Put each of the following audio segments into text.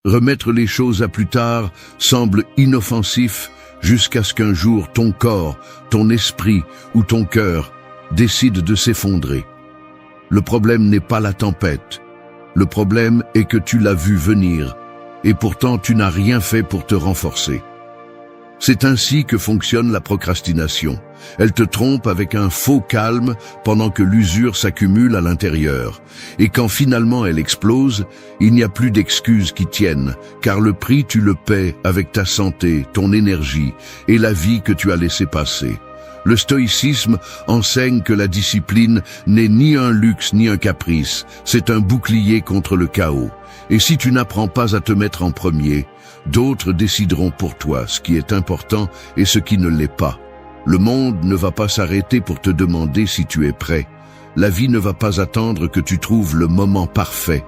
Remettre les choses à plus tard semble inoffensif jusqu'à ce qu'un jour ton corps, ton esprit ou ton cœur décide de s'effondrer. Le problème n'est pas la tempête. Le problème est que tu l'as vu venir et pourtant tu n'as rien fait pour te renforcer. C'est ainsi que fonctionne la procrastination. Elle te trompe avec un faux calme pendant que l'usure s'accumule à l'intérieur. Et quand finalement elle explose, il n'y a plus d'excuses qui tiennent, car le prix tu le paies avec ta santé, ton énergie et la vie que tu as laissé passer. Le stoïcisme enseigne que la discipline n'est ni un luxe ni un caprice, c'est un bouclier contre le chaos. Et si tu n'apprends pas à te mettre en premier, d'autres décideront pour toi ce qui est important et ce qui ne l'est pas. Le monde ne va pas s'arrêter pour te demander si tu es prêt. La vie ne va pas attendre que tu trouves le moment parfait.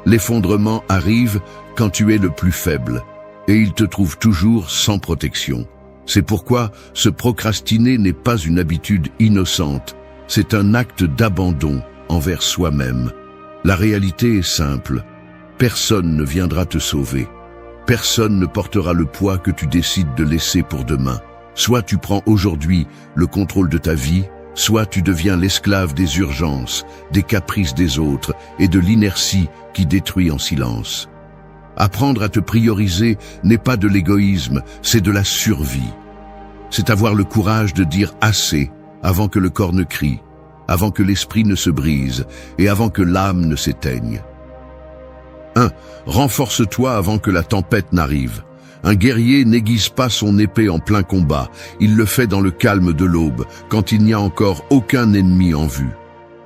L'effondrement arrive quand tu es le plus faible, et il te trouve toujours sans protection. C'est pourquoi se procrastiner n'est pas une habitude innocente, c'est un acte d'abandon envers soi-même. La réalité est simple, personne ne viendra te sauver. Personne ne portera le poids que tu décides de laisser pour demain. Soit tu prends aujourd'hui le contrôle de ta vie, soit tu deviens l'esclave des urgences, des caprices des autres et de l'inertie qui détruit en silence. Apprendre à te prioriser n'est pas de l'égoïsme, c'est de la survie. C'est avoir le courage de dire assez avant que le corps ne crie, avant que l'esprit ne se brise et avant que l'âme ne s'éteigne. 1. Renforce-toi avant que la tempête n'arrive. Un guerrier n'aiguise pas son épée en plein combat, il le fait dans le calme de l'aube, quand il n'y a encore aucun ennemi en vue.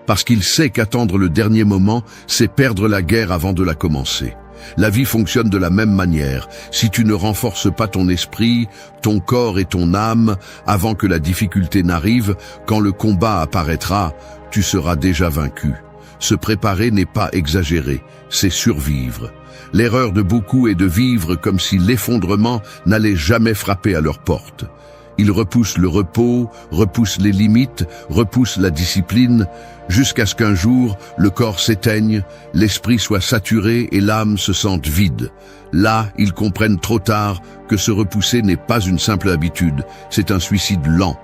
Parce qu'il sait qu'attendre le dernier moment, c'est perdre la guerre avant de la commencer. La vie fonctionne de la même manière. Si tu ne renforces pas ton esprit, ton corps et ton âme, avant que la difficulté n'arrive, quand le combat apparaîtra, tu seras déjà vaincu. Se préparer n'est pas exagérer, c'est survivre. L'erreur de beaucoup est de vivre comme si l'effondrement n'allait jamais frapper à leur porte. Ils repoussent le repos, repoussent les limites, repoussent la discipline, jusqu'à ce qu'un jour, le corps s'éteigne, l'esprit soit saturé et l'âme se sente vide. Là, ils comprennent trop tard que se repousser n'est pas une simple habitude, c'est un suicide lent.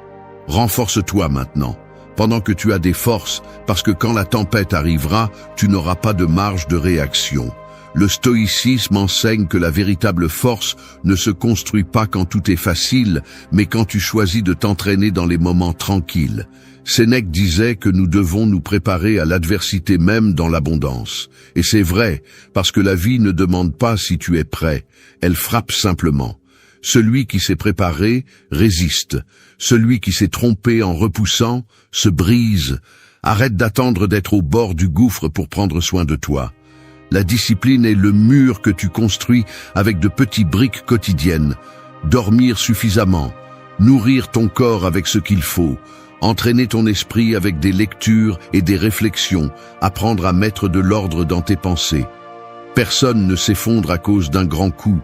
Renforce-toi maintenant, pendant que tu as des forces, parce que quand la tempête arrivera, tu n'auras pas de marge de réaction. Le stoïcisme enseigne que la véritable force ne se construit pas quand tout est facile, mais quand tu choisis de t'entraîner dans les moments tranquilles. Sénèque disait que nous devons nous préparer à l'adversité même dans l'abondance. Et c'est vrai, parce que la vie ne demande pas si tu es prêt, elle frappe simplement. Celui qui s'est préparé résiste. Celui qui s'est trompé en repoussant se brise. Arrête d'attendre d'être au bord du gouffre pour prendre soin de toi. La discipline est le mur que tu construis avec de petites briques quotidiennes. Dormir suffisamment, nourrir ton corps avec ce qu'il faut, entraîner ton esprit avec des lectures et des réflexions, apprendre à mettre de l'ordre dans tes pensées. Personne ne s'effondre à cause d'un grand coup,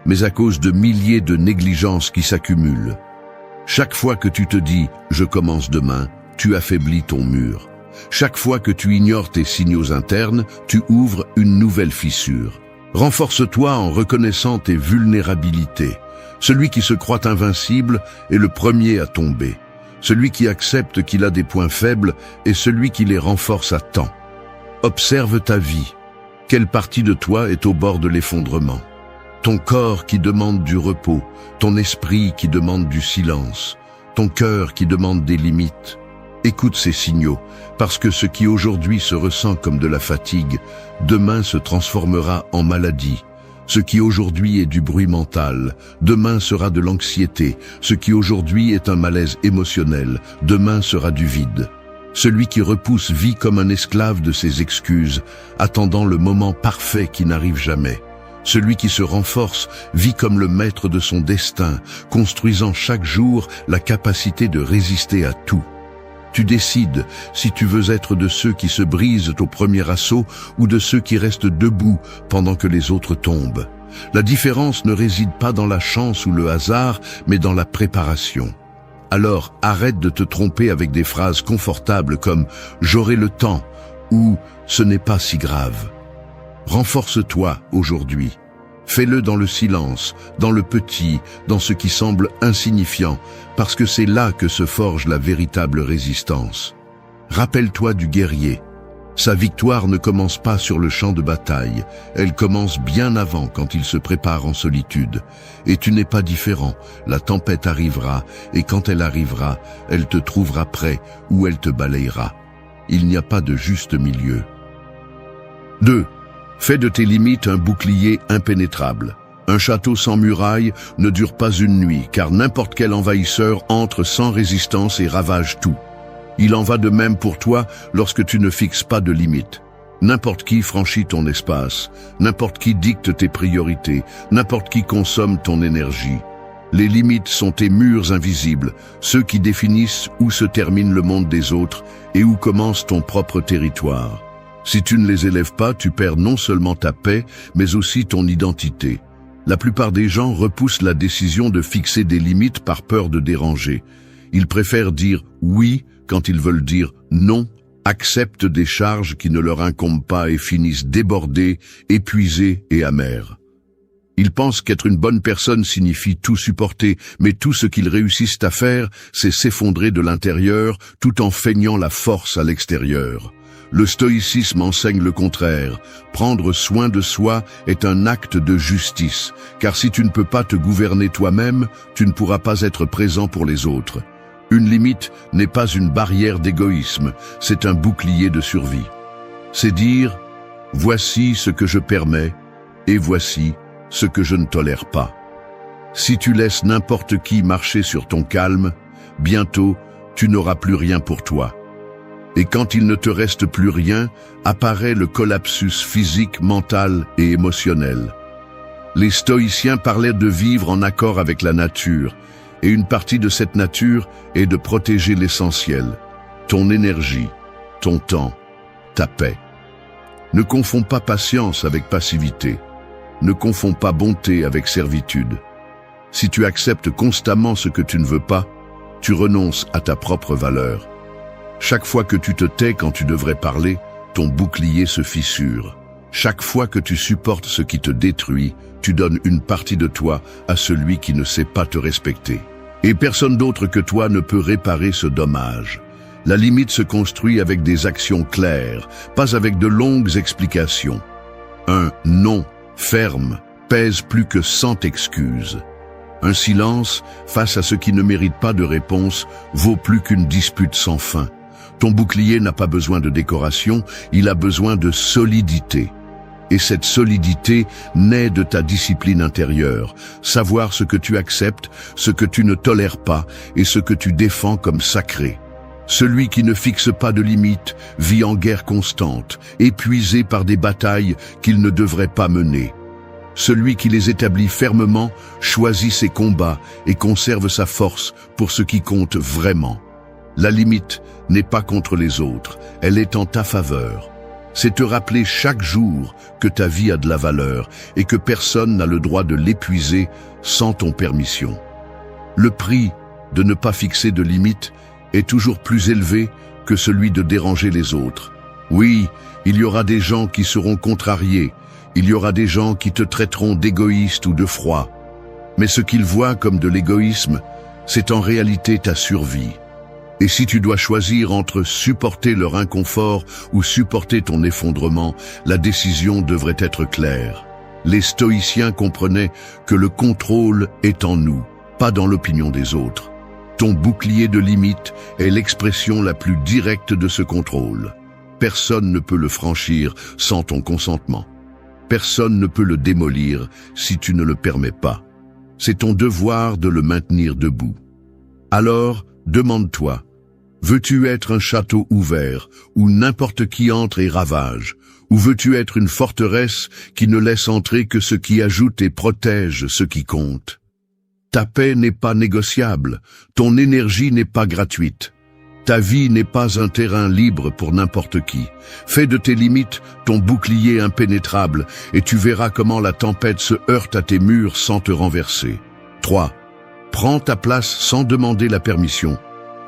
mais à cause de milliers de négligences qui s'accumulent. Chaque fois que tu te dis « je commence demain », tu affaiblis ton mur. Chaque fois que tu ignores tes signaux internes, tu ouvres une nouvelle fissure. Renforce-toi en reconnaissant tes vulnérabilités. Celui qui se croit invincible est le premier à tomber. Celui qui accepte qu'il a des points faibles est celui qui les renforce à temps. Observe ta vie. Quelle partie de toi est au bord de l'effondrement? Ton corps qui demande du repos, ton esprit qui demande du silence, ton cœur qui demande des limites. Écoute ces signaux, parce que ce qui aujourd'hui se ressent comme de la fatigue, demain se transformera en maladie. Ce qui aujourd'hui est du bruit mental, demain sera de l'anxiété. Ce qui aujourd'hui est un malaise émotionnel, demain sera du vide. Celui qui repousse vit comme un esclave de ses excuses, attendant le moment parfait qui n'arrive jamais. Celui qui se renforce vit comme le maître de son destin, construisant chaque jour la capacité de résister à tout. Tu décides si tu veux être de ceux qui se brisent au premier assaut ou de ceux qui restent debout pendant que les autres tombent. La différence ne réside pas dans la chance ou le hasard, mais dans la préparation. Alors arrête de te tromper avec des phrases confortables comme « j'aurai le temps » ou « ce n'est pas si grave ». Renforce-toi aujourd'hui. Fais-le dans le silence, dans le petit, dans ce qui semble insignifiant, parce que c'est là que se forge la véritable résistance. Rappelle-toi du guerrier. Sa victoire ne commence pas sur le champ de bataille, elle commence bien avant quand il se prépare en solitude. Et tu n'es pas différent, la tempête arrivera, et quand elle arrivera, elle te trouvera prêt ou elle te balayera. Il n'y a pas de juste milieu. 2. Fais de tes limites un bouclier impénétrable. Un château sans murailles ne dure pas une nuit, car n'importe quel envahisseur entre sans résistance et ravage tout. Il en va de même pour toi lorsque tu ne fixes pas de limites. N'importe qui franchit ton espace, n'importe qui dicte tes priorités, n'importe qui consomme ton énergie. Les limites sont tes murs invisibles, ceux qui définissent où se termine le monde des autres et où commence ton propre territoire. Si tu ne les élèves pas, tu perds non seulement ta paix, mais aussi ton identité. La plupart des gens repoussent la décision de fixer des limites par peur de déranger. Ils préfèrent dire oui quand ils veulent dire non, acceptent des charges qui ne leur incombent pas et finissent débordés, épuisés et amers. Ils pensent qu'être une bonne personne signifie tout supporter, mais tout ce qu'ils réussissent à faire, c'est s'effondrer de l'intérieur tout en feignant la force à l'extérieur. Le stoïcisme enseigne le contraire. Prendre soin de soi est un acte de justice, car si tu ne peux pas te gouverner toi-même, tu ne pourras pas être présent pour les autres. Une limite n'est pas une barrière d'égoïsme, c'est un bouclier de survie. C'est dire « voici ce que je permets et voici ce que je ne tolère pas ». Si tu laisses n'importe qui marcher sur ton calme, bientôt tu n'auras plus rien pour toi. Et quand il ne te reste plus rien, apparaît le collapsus physique, mental et émotionnel. Les stoïciens parlaient de vivre en accord avec la nature, et une partie de cette nature est de protéger l'essentiel, ton énergie, ton temps, ta paix. Ne confonds pas patience avec passivité. Ne confonds pas bonté avec servitude. Si tu acceptes constamment ce que tu ne veux pas, tu renonces à ta propre valeur. Chaque fois que tu te tais quand tu devrais parler, ton bouclier se fissure. Chaque fois que tu supportes ce qui te détruit, tu donnes une partie de toi à celui qui ne sait pas te respecter. Et personne d'autre que toi ne peut réparer ce dommage. La limite se construit avec des actions claires, pas avec de longues explications. Un non ferme pèse plus que 100 excuses. Un silence, face à ce qui ne mérite pas de réponse, vaut plus qu'une dispute sans fin. Ton bouclier n'a pas besoin de décoration, il a besoin de solidité. Et cette solidité naît de ta discipline intérieure, savoir ce que tu acceptes, ce que tu ne tolères pas et ce que tu défends comme sacré. Celui qui ne fixe pas de limites vit en guerre constante, épuisé par des batailles qu'il ne devrait pas mener. Celui qui les établit fermement choisit ses combats et conserve sa force pour ce qui compte vraiment. La limite n'est pas contre les autres, elle est en ta faveur. C'est te rappeler chaque jour que ta vie a de la valeur et que personne n'a le droit de l'épuiser sans ton permission. Le prix de ne pas fixer de limites est toujours plus élevé que celui de déranger les autres. Oui, il y aura des gens qui seront contrariés, il y aura des gens qui te traiteront d'égoïste ou de froid. Mais ce qu'ils voient comme de l'égoïsme, c'est en réalité ta survie. Et si tu dois choisir entre supporter leur inconfort ou supporter ton effondrement, la décision devrait être claire. Les stoïciens comprenaient que le contrôle est en nous, pas dans l'opinion des autres. Ton bouclier de limite est l'expression la plus directe de ce contrôle. Personne ne peut le franchir sans ton consentement. Personne ne peut le démolir si tu ne le permets pas. C'est ton devoir de le maintenir debout. Alors, demande-toi, veux-tu être un château ouvert où n'importe qui entre et ravage, ou veux-tu être une forteresse qui ne laisse entrer que ce qui ajoute et protège ce qui compte? Ta paix n'est pas négociable, ton énergie n'est pas gratuite. Ta vie n'est pas un terrain libre pour n'importe qui. Fais de tes limites ton bouclier impénétrable et tu verras comment la tempête se heurte à tes murs sans te renverser. 3. Prends ta place sans demander la permission.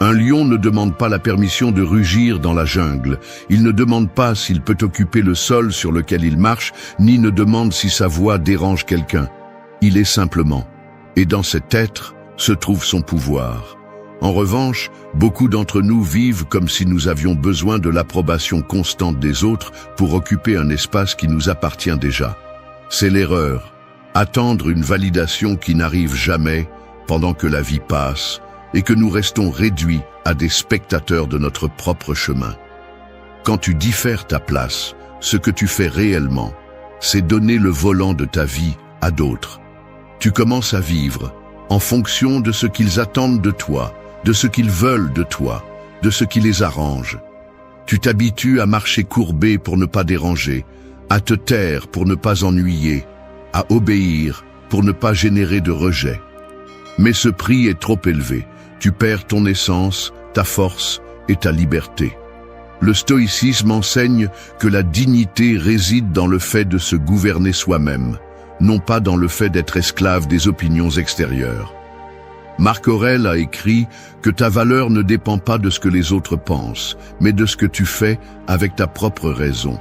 Un lion ne demande pas la permission de rugir dans la jungle. Il ne demande pas s'il peut occuper le sol sur lequel il marche, ni ne demande si sa voix dérange quelqu'un. Il est simplement. Et dans cet être se trouve son pouvoir. En revanche, beaucoup d'entre nous vivent comme si nous avions besoin de l'approbation constante des autres pour occuper un espace qui nous appartient déjà. C'est l'erreur. Attendre une validation qui n'arrive jamais pendant que la vie passe et que nous restons réduits à des spectateurs de notre propre chemin. Quand tu diffères ta place, ce que tu fais réellement, c'est donner le volant de ta vie à d'autres. Tu commences à vivre en fonction de ce qu'ils attendent de toi, de ce qu'ils veulent de toi, de ce qui les arrange. Tu t'habitues à marcher courbé pour ne pas déranger, à te taire pour ne pas ennuyer, à obéir pour ne pas générer de rejet. Mais ce prix est trop élevé. Tu perds ton essence, ta force et ta liberté. Le stoïcisme enseigne que la dignité réside dans le fait de se gouverner soi-même, non pas dans le fait d'être esclave des opinions extérieures. Marc Aurèle a écrit que ta valeur ne dépend pas de ce que les autres pensent, mais de ce que tu fais avec ta propre raison.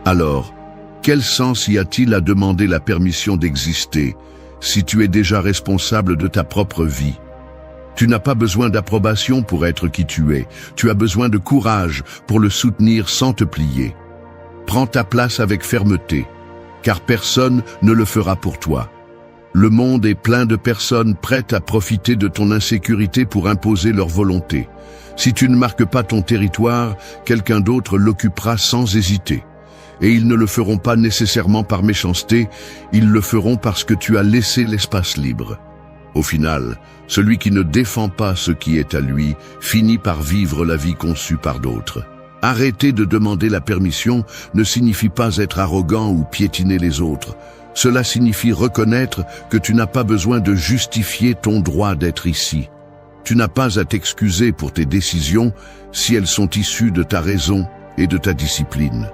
Alors, quel sens y a-t-il à demander la permission d'exister si tu es déjà responsable de ta propre vie? Tu n'as pas besoin d'approbation pour être qui tu es. Tu as besoin de courage pour le soutenir sans te plier. Prends ta place avec fermeté, car personne ne le fera pour toi. Le monde est plein de personnes prêtes à profiter de ton insécurité pour imposer leur volonté. Si tu ne marques pas ton territoire, quelqu'un d'autre l'occupera sans hésiter. Et ils ne le feront pas nécessairement par méchanceté, ils le feront parce que tu as laissé l'espace libre. Au final, celui qui ne défend pas ce qui est à lui finit par vivre la vie conçue par d'autres. Arrêter de demander la permission ne signifie pas être arrogant ou piétiner les autres. Cela signifie reconnaître que tu n'as pas besoin de justifier ton droit d'être ici. Tu n'as pas à t'excuser pour tes décisions si elles sont issues de ta raison et de ta discipline.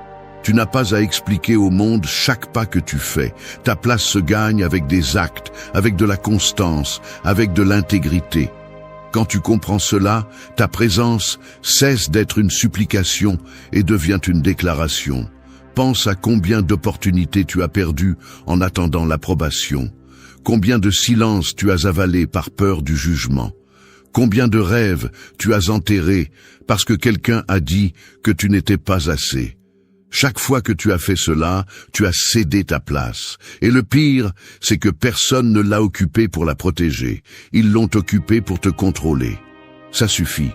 Tu n'as pas à expliquer au monde chaque pas que tu fais. Ta place se gagne avec des actes, avec de la constance, avec de l'intégrité. Quand tu comprends cela, ta présence cesse d'être une supplication et devient une déclaration. Pense à combien d'opportunités tu as perdues en attendant l'approbation. Combien de silences tu as avalé par peur du jugement. Combien de rêves tu as enterrés parce que quelqu'un a dit que tu n'étais pas assez. Chaque fois que tu as fait cela, tu as cédé ta place. Et le pire, c'est que personne ne l'a occupée pour la protéger. Ils l'ont occupée pour te contrôler. Ça suffit.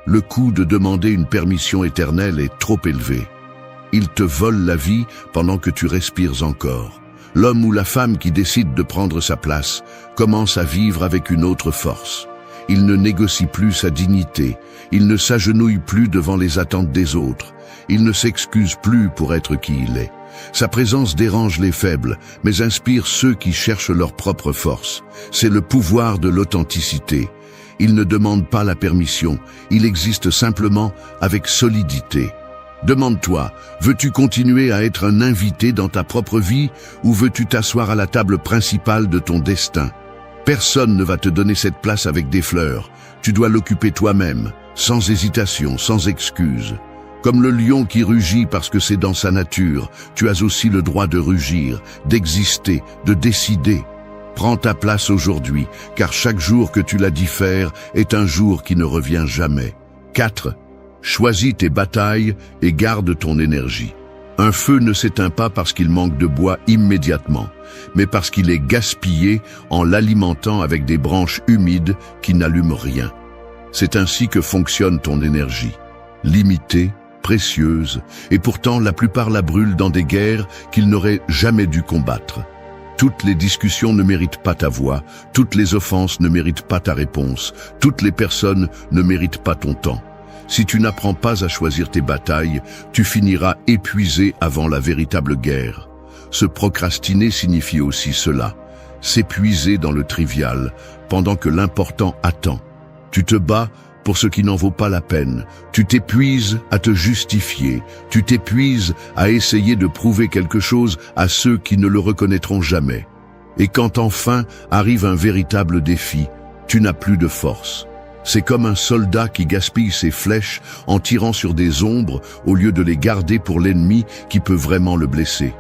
Le coût de demander une permission éternelle est trop élevé. Ils te volent la vie pendant que tu respires encore. L'homme ou la femme qui décide de prendre sa place commence à vivre avec une autre force. Il ne négocie plus sa dignité. Il ne s'agenouille plus devant les attentes des autres. Il ne s'excuse plus pour être qui il est. Sa présence dérange les faibles, mais inspire ceux qui cherchent leur propre force. C'est le pouvoir de l'authenticité. Il ne demande pas la permission, il existe simplement avec solidité. Demande-toi, veux-tu continuer à être un invité dans ta propre vie ou veux-tu t'asseoir à la table principale de ton destin? Personne ne va te donner cette place avec des fleurs. Tu dois l'occuper toi-même, sans hésitation, sans excuse. Comme le lion qui rugit parce que c'est dans sa nature, tu as aussi le droit de rugir, d'exister, de décider. Prends ta place aujourd'hui, car chaque jour que tu la diffères est un jour qui ne revient jamais. 4. Choisis tes batailles et garde ton énergie. Un feu ne s'éteint pas parce qu'il manque de bois immédiatement, mais parce qu'il est gaspillé en l'alimentant avec des branches humides qui n'allument rien. C'est ainsi que fonctionne ton énergie. Limitée, précieuse, et pourtant la plupart la brûlent dans des guerres qu'ils n'auraient jamais dû combattre. Toutes les discussions ne méritent pas ta voix, toutes les offenses ne méritent pas ta réponse, toutes les personnes ne méritent pas ton temps. Si tu n'apprends pas à choisir tes batailles, tu finiras épuisé avant la véritable guerre. Se procrastiner signifie aussi cela, s'épuiser dans le trivial, pendant que l'important attend. Tu te bats pour ce qui n'en vaut pas la peine. Tu t'épuises à te justifier. Tu t'épuises à essayer de prouver quelque chose à ceux qui ne le reconnaîtront jamais. Et quand enfin arrive un véritable défi, tu n'as plus de force. C'est comme un soldat qui gaspille ses flèches en tirant sur des ombres au lieu de les garder pour l'ennemi qui peut vraiment le blesser.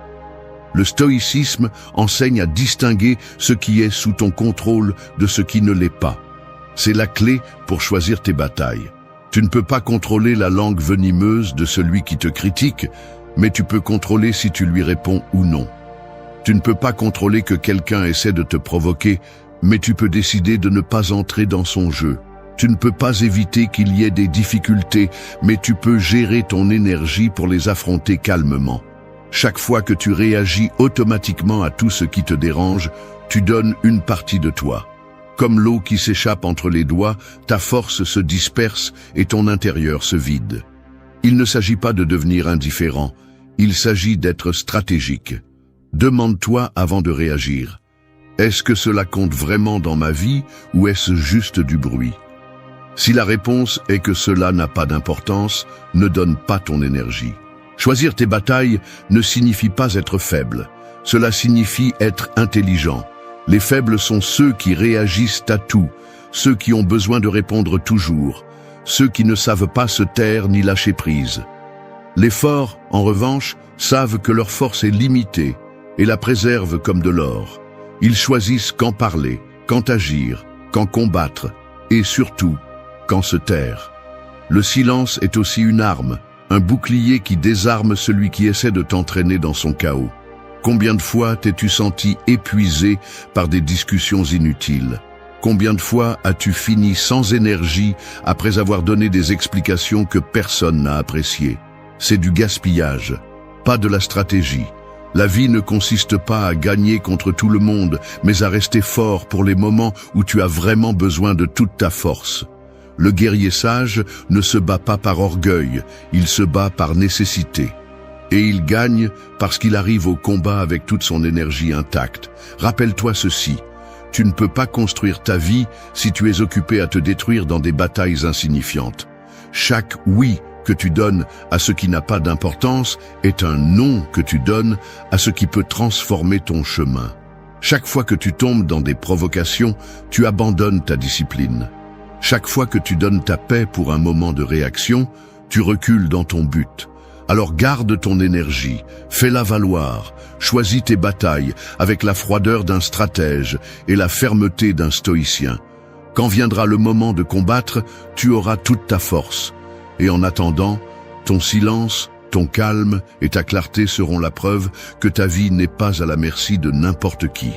Le stoïcisme enseigne à distinguer ce qui est sous ton contrôle de ce qui ne l'est pas. C'est la clé pour choisir tes batailles. Tu ne peux pas contrôler la langue venimeuse de celui qui te critique, mais tu peux contrôler si tu lui réponds ou non. Tu ne peux pas contrôler que quelqu'un essaie de te provoquer, mais tu peux décider de ne pas entrer dans son jeu. Tu ne peux pas éviter qu'il y ait des difficultés, mais tu peux gérer ton énergie pour les affronter calmement. Chaque fois que tu réagis automatiquement à tout ce qui te dérange, tu donnes une partie de toi. Comme l'eau qui s'échappe entre les doigts, ta force se disperse et ton intérieur se vide. Il ne s'agit pas de devenir indifférent, il s'agit d'être stratégique. Demande-toi avant de réagir. Est-ce que cela compte vraiment dans ma vie ou est-ce juste du bruit? Si la réponse est que cela n'a pas d'importance, ne donne pas ton énergie. Choisir tes batailles ne signifie pas être faible, cela signifie être intelligent. Les faibles sont ceux qui réagissent à tout, ceux qui ont besoin de répondre toujours, ceux qui ne savent pas se taire ni lâcher prise. Les forts, en revanche, savent que leur force est limitée et la préservent comme de l'or. Ils choisissent quand parler, quand agir, quand combattre et surtout, quand se taire. Le silence est aussi une arme, un bouclier qui désarme celui qui essaie de t'entraîner dans son chaos. Combien de fois t'es-tu senti épuisé par des discussions inutiles? Combien de fois as-tu fini sans énergie après avoir donné des explications que personne n'a appréciées? C'est du gaspillage, pas de la stratégie. La vie ne consiste pas à gagner contre tout le monde, mais à rester fort pour les moments où tu as vraiment besoin de toute ta force. Le guerrier sage ne se bat pas par orgueil, il se bat par nécessité. Et il gagne parce qu'il arrive au combat avec toute son énergie intacte. Rappelle-toi ceci, tu ne peux pas construire ta vie si tu es occupé à te détruire dans des batailles insignifiantes. Chaque oui que tu donnes à ce qui n'a pas d'importance est un non que tu donnes à ce qui peut transformer ton chemin. Chaque fois que tu tombes dans des provocations, tu abandonnes ta discipline. Chaque fois que tu donnes ta paix pour un moment de réaction, tu recules dans ton but. Alors garde ton énergie, fais-la valoir, choisis tes batailles avec la froideur d'un stratège et la fermeté d'un stoïcien. Quand viendra le moment de combattre, tu auras toute ta force. Et en attendant, ton silence, ton calme et ta clarté seront la preuve que ta vie n'est pas à la merci de n'importe qui.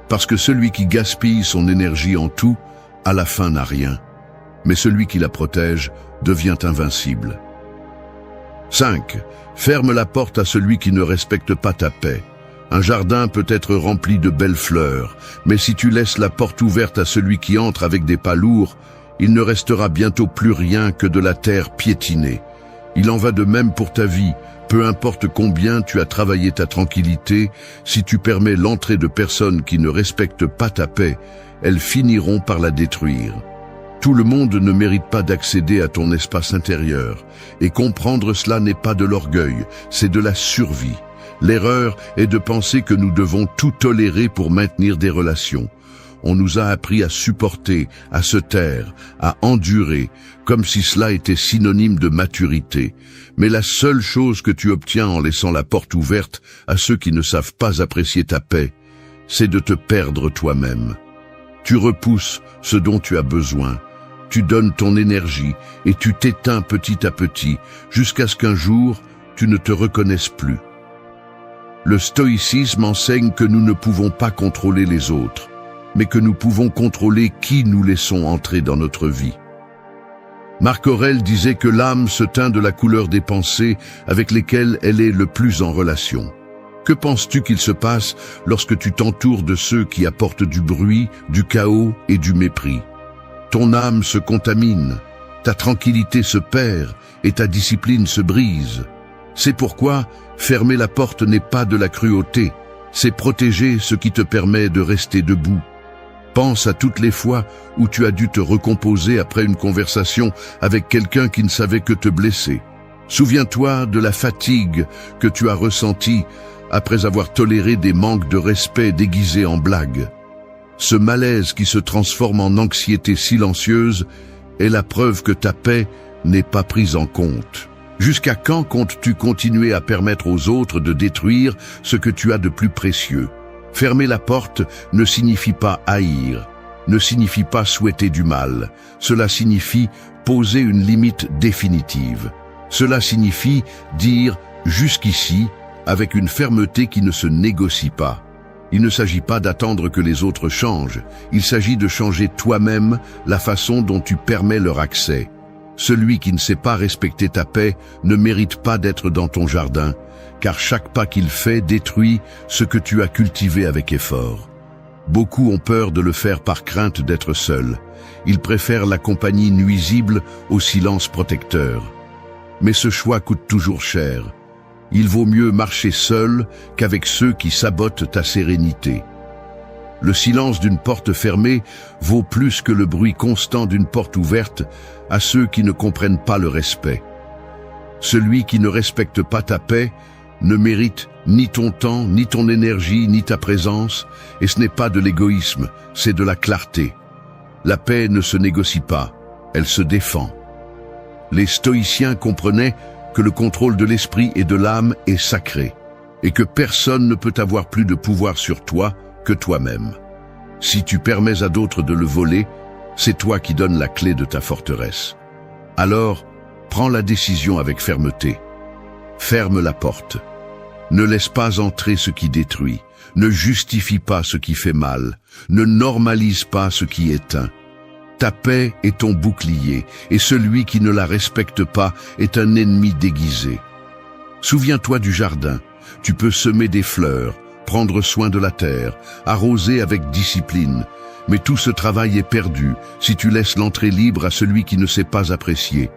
Parce que celui qui gaspille son énergie en tout, à la fin n'a rien, mais celui qui la protège devient invincible. 5. Ferme la porte à celui qui ne respecte pas ta paix. Un jardin peut être rempli de belles fleurs, mais si tu laisses la porte ouverte à celui qui entre avec des pas lourds, il ne restera bientôt plus rien que de la terre piétinée. Il en va de même pour ta vie. Peu importe combien tu as travaillé ta tranquillité, si tu permets l'entrée de personnes qui ne respectent pas ta paix, elles finiront par la détruire. Tout le monde ne mérite pas d'accéder à ton espace intérieur, et comprendre cela n'est pas de l'orgueil, c'est de la survie. L'erreur est de penser que nous devons tout tolérer pour maintenir des relations. On nous a appris à supporter, à se taire, à endurer, comme si cela était synonyme de maturité. Mais la seule chose que tu obtiens en laissant la porte ouverte à ceux qui ne savent pas apprécier ta paix, c'est de te perdre toi-même. Tu repousses ce dont tu as besoin, tu donnes ton énergie et tu t'éteins petit à petit jusqu'à ce qu'un jour tu ne te reconnaisses plus. Le stoïcisme enseigne que nous ne pouvons pas contrôler les autres, mais que nous pouvons contrôler qui nous laissons entrer dans notre vie. Marc Aurèle disait que l'âme se teint de la couleur des pensées avec lesquelles elle est le plus en relation. Que penses-tu qu'il se passe lorsque tu t'entoures de ceux qui apportent du bruit, du chaos et du mépris? Ton âme se contamine, ta tranquillité se perd et ta discipline se brise. C'est pourquoi fermer la porte n'est pas de la cruauté, c'est protéger ce qui te permet de rester debout. Pense à toutes les fois où tu as dû te recomposer après une conversation avec quelqu'un qui ne savait que te blesser. Souviens-toi de la fatigue que tu as ressentie après avoir toléré des manques de respect déguisés en blagues. Ce malaise qui se transforme en anxiété silencieuse est la preuve que ta paix n'est pas prise en compte. Jusqu'à quand comptes-tu continuer à permettre aux autres de détruire ce que tu as de plus précieux? Fermer la porte ne signifie pas haïr, ne signifie pas souhaiter du mal. Cela signifie poser une limite définitive. Cela signifie dire « jusqu'ici » avec une fermeté qui ne se négocie pas. Il ne s'agit pas d'attendre que les autres changent, il s'agit de changer toi-même la façon dont tu permets leur accès. Celui qui ne sait pas respecter ta paix ne mérite pas d'être dans ton jardin, car chaque pas qu'il fait détruit ce que tu as cultivé avec effort. Beaucoup ont peur de le faire par crainte d'être seuls. Ils préfèrent la compagnie nuisible au silence protecteur. Mais ce choix coûte toujours cher. Il vaut mieux marcher seul qu'avec ceux qui sabotent ta sérénité. Le silence d'une porte fermée vaut plus que le bruit constant d'une porte ouverte à ceux qui ne comprennent pas le respect. Celui qui ne respecte pas ta paix ne mérite ni ton temps, ni ton énergie, ni ta présence, et ce n'est pas de l'égoïsme, c'est de la clarté. La paix ne se négocie pas, elle se défend. Les stoïciens comprenaient que le contrôle de l'esprit et de l'âme est sacré, et que personne ne peut avoir plus de pouvoir sur toi que toi-même. Si tu permets à d'autres de le voler, c'est toi qui donnes la clé de ta forteresse. Alors, prends la décision avec fermeté. Ferme la porte. Ne laisse pas entrer ce qui détruit. Ne justifie pas ce qui fait mal. Ne normalise pas ce qui éteint. Ta paix est ton bouclier, et celui qui ne la respecte pas est un ennemi déguisé. Souviens-toi du jardin. Tu peux semer des fleurs, prendre soin de la terre, arroser avec discipline. Mais tout ce travail est perdu si tu laisses l'entrée libre à celui qui ne sait pas apprécier.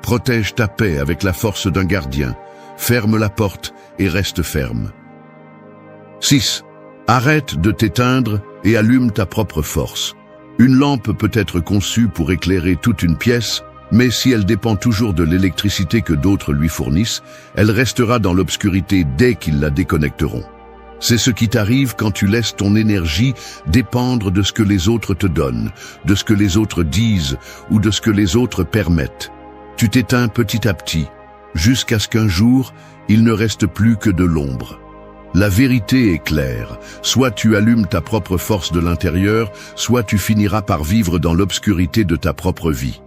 Protège ta paix avec la force d'un gardien. Ferme la porte et reste ferme. 6. Arrête de t'éteindre et allume ta propre force. Une lampe peut être conçue pour éclairer toute une pièce, mais si elle dépend toujours de l'électricité que d'autres lui fournissent, elle restera dans l'obscurité dès qu'ils la déconnecteront. C'est ce qui t'arrive quand tu laisses ton énergie dépendre de ce que les autres te donnent, de ce que les autres disent ou de ce que les autres permettent. Tu t'éteins petit à petit, jusqu'à ce qu'un jour, il ne reste plus que de l'ombre. La vérité est claire, soit tu allumes ta propre force de l'intérieur, soit tu finiras par vivre dans l'obscurité de ta propre vie.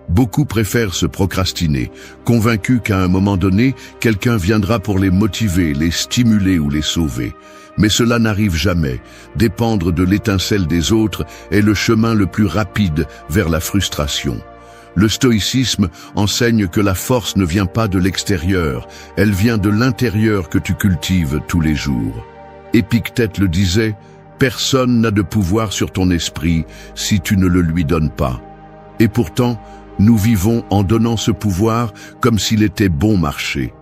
Beaucoup préfèrent se procrastiner, convaincus qu'à un moment donné, quelqu'un viendra pour les motiver, les stimuler ou les sauver. Mais cela n'arrive jamais. Dépendre de l'étincelle des autres est le chemin le plus rapide vers la frustration. Le stoïcisme enseigne que la force ne vient pas de l'extérieur, elle vient de l'intérieur que tu cultives tous les jours. Épictète le disait, « Personne n'a de pouvoir sur ton esprit si tu ne le lui donnes pas. » Et pourtant, nous vivons en donnant ce pouvoir comme s'il était bon marché.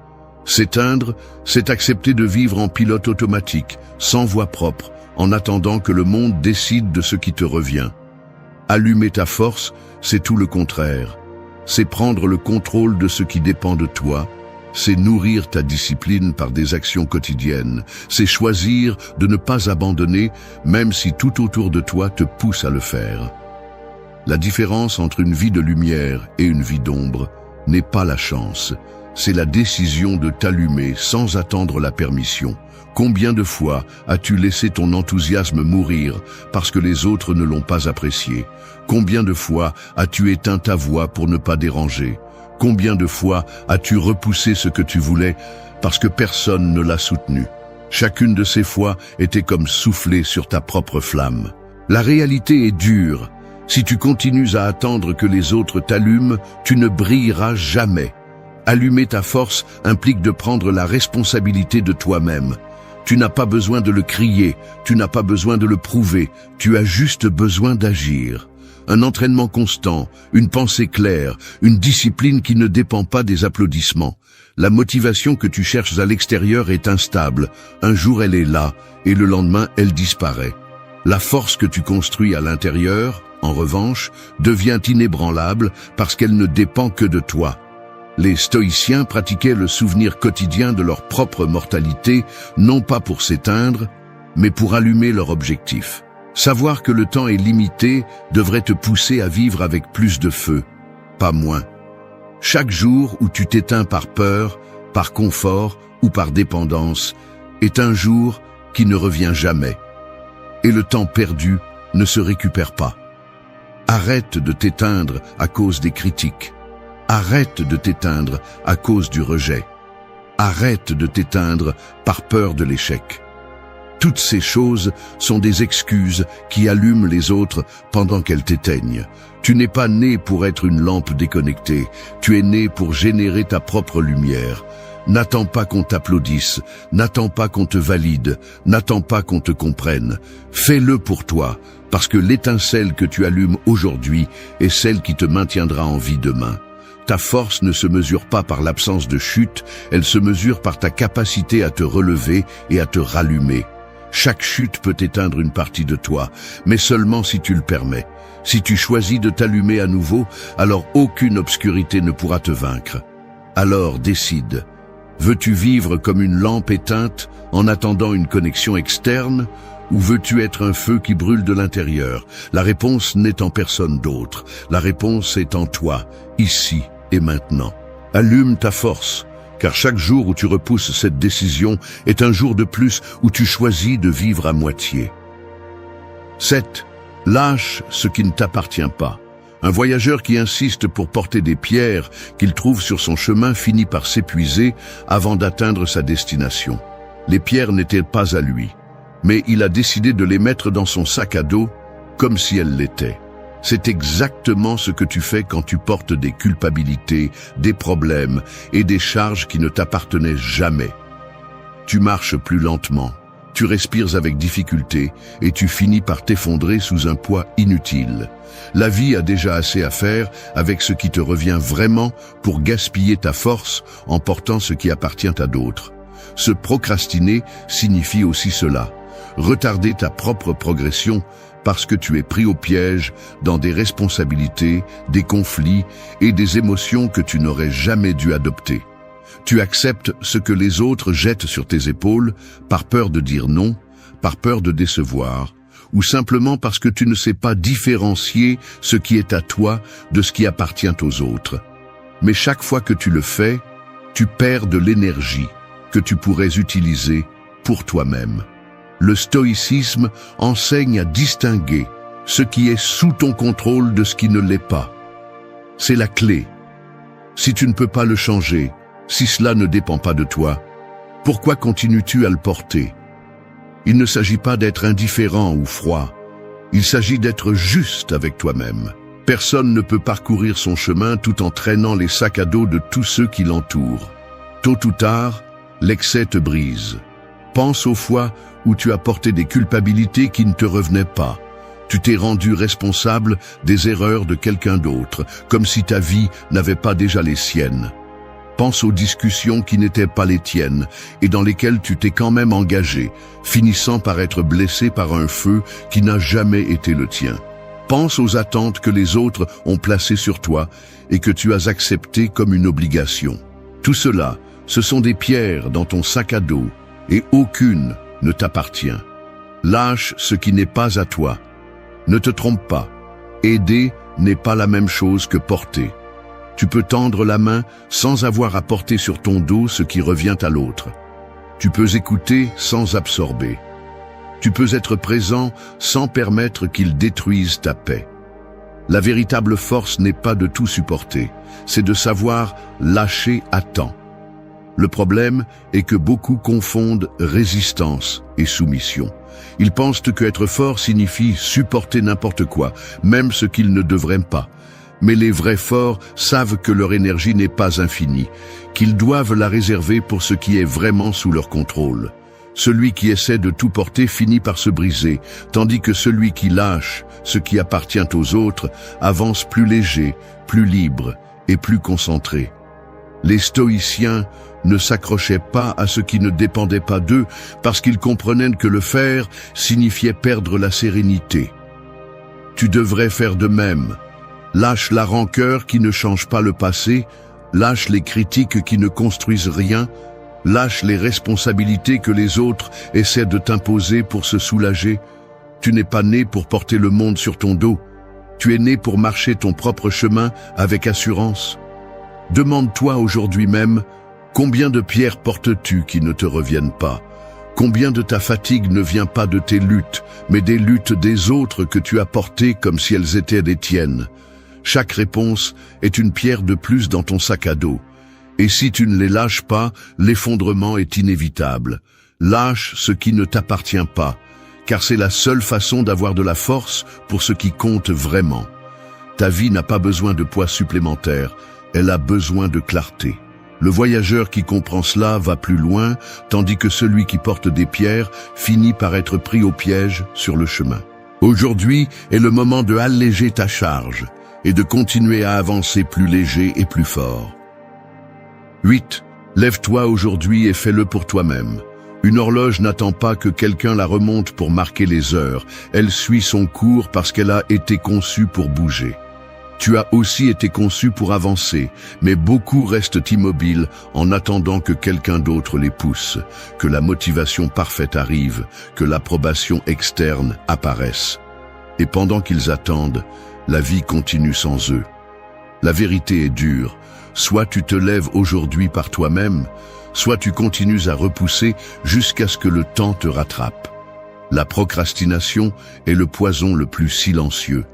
S'éteindre, c'est accepter de vivre en pilote automatique, sans voix propre, en attendant que le monde décide de ce qui te revient. Allumer ta force, c'est tout le contraire. C'est prendre le contrôle de ce qui dépend de toi, c'est nourrir ta discipline par des actions quotidiennes, c'est choisir de ne pas abandonner, même si tout autour de toi te pousse à le faire. La différence entre une vie de lumière et une vie d'ombre n'est pas la chance, c'est la décision de t'allumer sans attendre la permission. Combien de fois as-tu laissé ton enthousiasme mourir parce que les autres ne l'ont pas apprécié? Combien de fois as-tu éteint ta voix pour ne pas déranger? Combien de fois as-tu repoussé ce que tu voulais parce que personne ne l'a soutenu? Chacune de ces fois était comme souffler sur ta propre flamme. La réalité est dure. Si tu continues à attendre que les autres t'allument, tu ne brilleras jamais. Allumer ta force implique de prendre la responsabilité de toi-même. Tu n'as pas besoin de le crier, tu n'as pas besoin de le prouver, tu as juste besoin d'agir. Un entraînement constant, une pensée claire, une discipline qui ne dépend pas des applaudissements. La motivation que tu cherches à l'extérieur est instable. Un jour elle est là, et le lendemain elle disparaît. La force que tu construis à l'intérieur, en revanche, devient inébranlable parce qu'elle ne dépend que de toi. Les stoïciens pratiquaient le souvenir quotidien de leur propre mortalité, non pas pour s'éteindre, mais pour allumer leur objectif. Savoir que le temps est limité devrait te pousser à vivre avec plus de feu, pas moins. Chaque jour où tu t'éteins par peur, par confort ou par dépendance est un jour qui ne revient jamais. Et le temps perdu ne se récupère pas. Arrête de t'éteindre à cause des critiques. Arrête de t'éteindre à cause du rejet. Arrête de t'éteindre par peur de l'échec. Toutes ces choses sont des excuses qui allument les autres pendant qu'elles t'éteignent. Tu n'es pas né pour être une lampe déconnectée, tu es né pour générer ta propre lumière. N'attends pas qu'on t'applaudisse, n'attends pas qu'on te valide, n'attends pas qu'on te comprenne. Fais-le pour toi, parce que l'étincelle que tu allumes aujourd'hui est celle qui te maintiendra en vie demain. Ta force ne se mesure pas par l'absence de chute, elle se mesure par ta capacité à te relever et à te rallumer. Chaque chute peut éteindre une partie de toi, mais seulement si tu le permets. Si tu choisis de t'allumer à nouveau, alors aucune obscurité ne pourra te vaincre. Alors décide. Veux-tu vivre comme une lampe éteinte en attendant une connexion externe, ou veux-tu être un feu qui brûle de l'intérieur? La réponse n'est en personne d'autre. La réponse est en toi, ici et maintenant. Allume ta force. Car chaque jour où tu repousses cette décision est un jour de plus où tu choisis de vivre à moitié. 7. Lâche ce qui ne t'appartient pas. Un voyageur qui insiste pour porter des pierres qu'il trouve sur son chemin finit par s'épuiser avant d'atteindre sa destination. Les pierres n'étaient pas à lui, mais il a décidé de les mettre dans son sac à dos comme si elles l'étaient. C'est exactement ce que tu fais quand tu portes des culpabilités, des problèmes et des charges qui ne t'appartenaient jamais. Tu marches plus lentement, tu respires avec difficulté et tu finis par t'effondrer sous un poids inutile. La vie a déjà assez à faire avec ce qui te revient vraiment pour gaspiller ta force en portant ce qui appartient à d'autres. Se procrastiner signifie aussi cela. Retarder ta propre progression parce que tu es pris au piège dans des responsabilités, des conflits et des émotions que tu n'aurais jamais dû adopter. Tu acceptes ce que les autres jettent sur tes épaules par peur de dire non, par peur de décevoir, ou simplement parce que tu ne sais pas différencier ce qui est à toi de ce qui appartient aux autres. Mais chaque fois que tu le fais, tu perds de l'énergie que tu pourrais utiliser pour toi-même. Le stoïcisme enseigne à distinguer ce qui est sous ton contrôle de ce qui ne l'est pas. C'est la clé. Si tu ne peux pas le changer, si cela ne dépend pas de toi, pourquoi continues-tu à le porter? Il ne s'agit pas d'être indifférent ou froid. Il s'agit d'être juste avec toi-même. Personne ne peut parcourir son chemin tout en traînant les sacs à dos de tous ceux qui l'entourent. Tôt ou tard, l'excès te brise. Pense aux fois où tu as porté des culpabilités qui ne te revenaient pas. Tu t'es rendu responsable des erreurs de quelqu'un d'autre, comme si ta vie n'avait pas déjà les siennes. Pense aux discussions qui n'étaient pas les tiennes et dans lesquelles tu t'es quand même engagé, finissant par être blessé par un feu qui n'a jamais été le tien. Pense aux attentes que les autres ont placées sur toi et que tu as acceptées comme une obligation. Tout cela, ce sont des pierres dans ton sac à dos et aucune ne t'appartient. Lâche ce qui n'est pas à toi. Ne te trompe pas. Aider n'est pas la même chose que porter. Tu peux tendre la main sans avoir à porter sur ton dos ce qui revient à l'autre. Tu peux écouter sans absorber. Tu peux être présent sans permettre qu'il détruise ta paix. La véritable force n'est pas de tout supporter, c'est de savoir lâcher à temps. Le problème est que beaucoup confondent résistance et soumission. Ils pensent que être fort signifie supporter n'importe quoi, même ce qu'ils ne devraient pas. Mais les vrais forts savent que leur énergie n'est pas infinie, qu'ils doivent la réserver pour ce qui est vraiment sous leur contrôle. Celui qui essaie de tout porter finit par se briser, tandis que celui qui lâche ce qui appartient aux autres avance plus léger, plus libre et plus concentré. Les stoïciens ne s'accrochaient pas à ce qui ne dépendait pas d'eux parce qu'ils comprenaient que le faire signifiait perdre la sérénité. Tu devrais faire de même. Lâche la rancœur qui ne change pas le passé, lâche les critiques qui ne construisent rien, lâche les responsabilités que les autres essaient de t'imposer pour se soulager. Tu n'es pas né pour porter le monde sur ton dos. Tu es né pour marcher ton propre chemin avec assurance. Demande-toi aujourd'hui même, combien de pierres portes-tu qui ne te reviennent pas? Combien de ta fatigue ne vient pas de tes luttes, mais des luttes des autres que tu as portées comme si elles étaient les tiennes? Chaque réponse est une pierre de plus dans ton sac à dos. Et si tu ne les lâches pas, l'effondrement est inévitable. Lâche ce qui ne t'appartient pas, car c'est la seule façon d'avoir de la force pour ce qui compte vraiment. Ta vie n'a pas besoin de poids supplémentaire, elle a besoin de clarté. Le voyageur qui comprend cela va plus loin, tandis que celui qui porte des pierres finit par être pris au piège sur le chemin. Aujourd'hui est le moment de alléger ta charge et de continuer à avancer plus léger et plus fort. 8. Lève-toi aujourd'hui et fais-le pour toi-même. Une horloge n'attend pas que quelqu'un la remonte pour marquer les heures. Elle suit son cours parce qu'elle a été conçue pour bouger. Tu as aussi été conçu pour avancer, mais beaucoup restent immobiles en attendant que quelqu'un d'autre les pousse, que la motivation parfaite arrive, que l'approbation externe apparaisse. Et pendant qu'ils attendent, la vie continue sans eux. La vérité est dure. Soit tu te lèves aujourd'hui par toi-même, soit tu continues à repousser jusqu'à ce que le temps te rattrape. La procrastination est le poison le plus silencieux.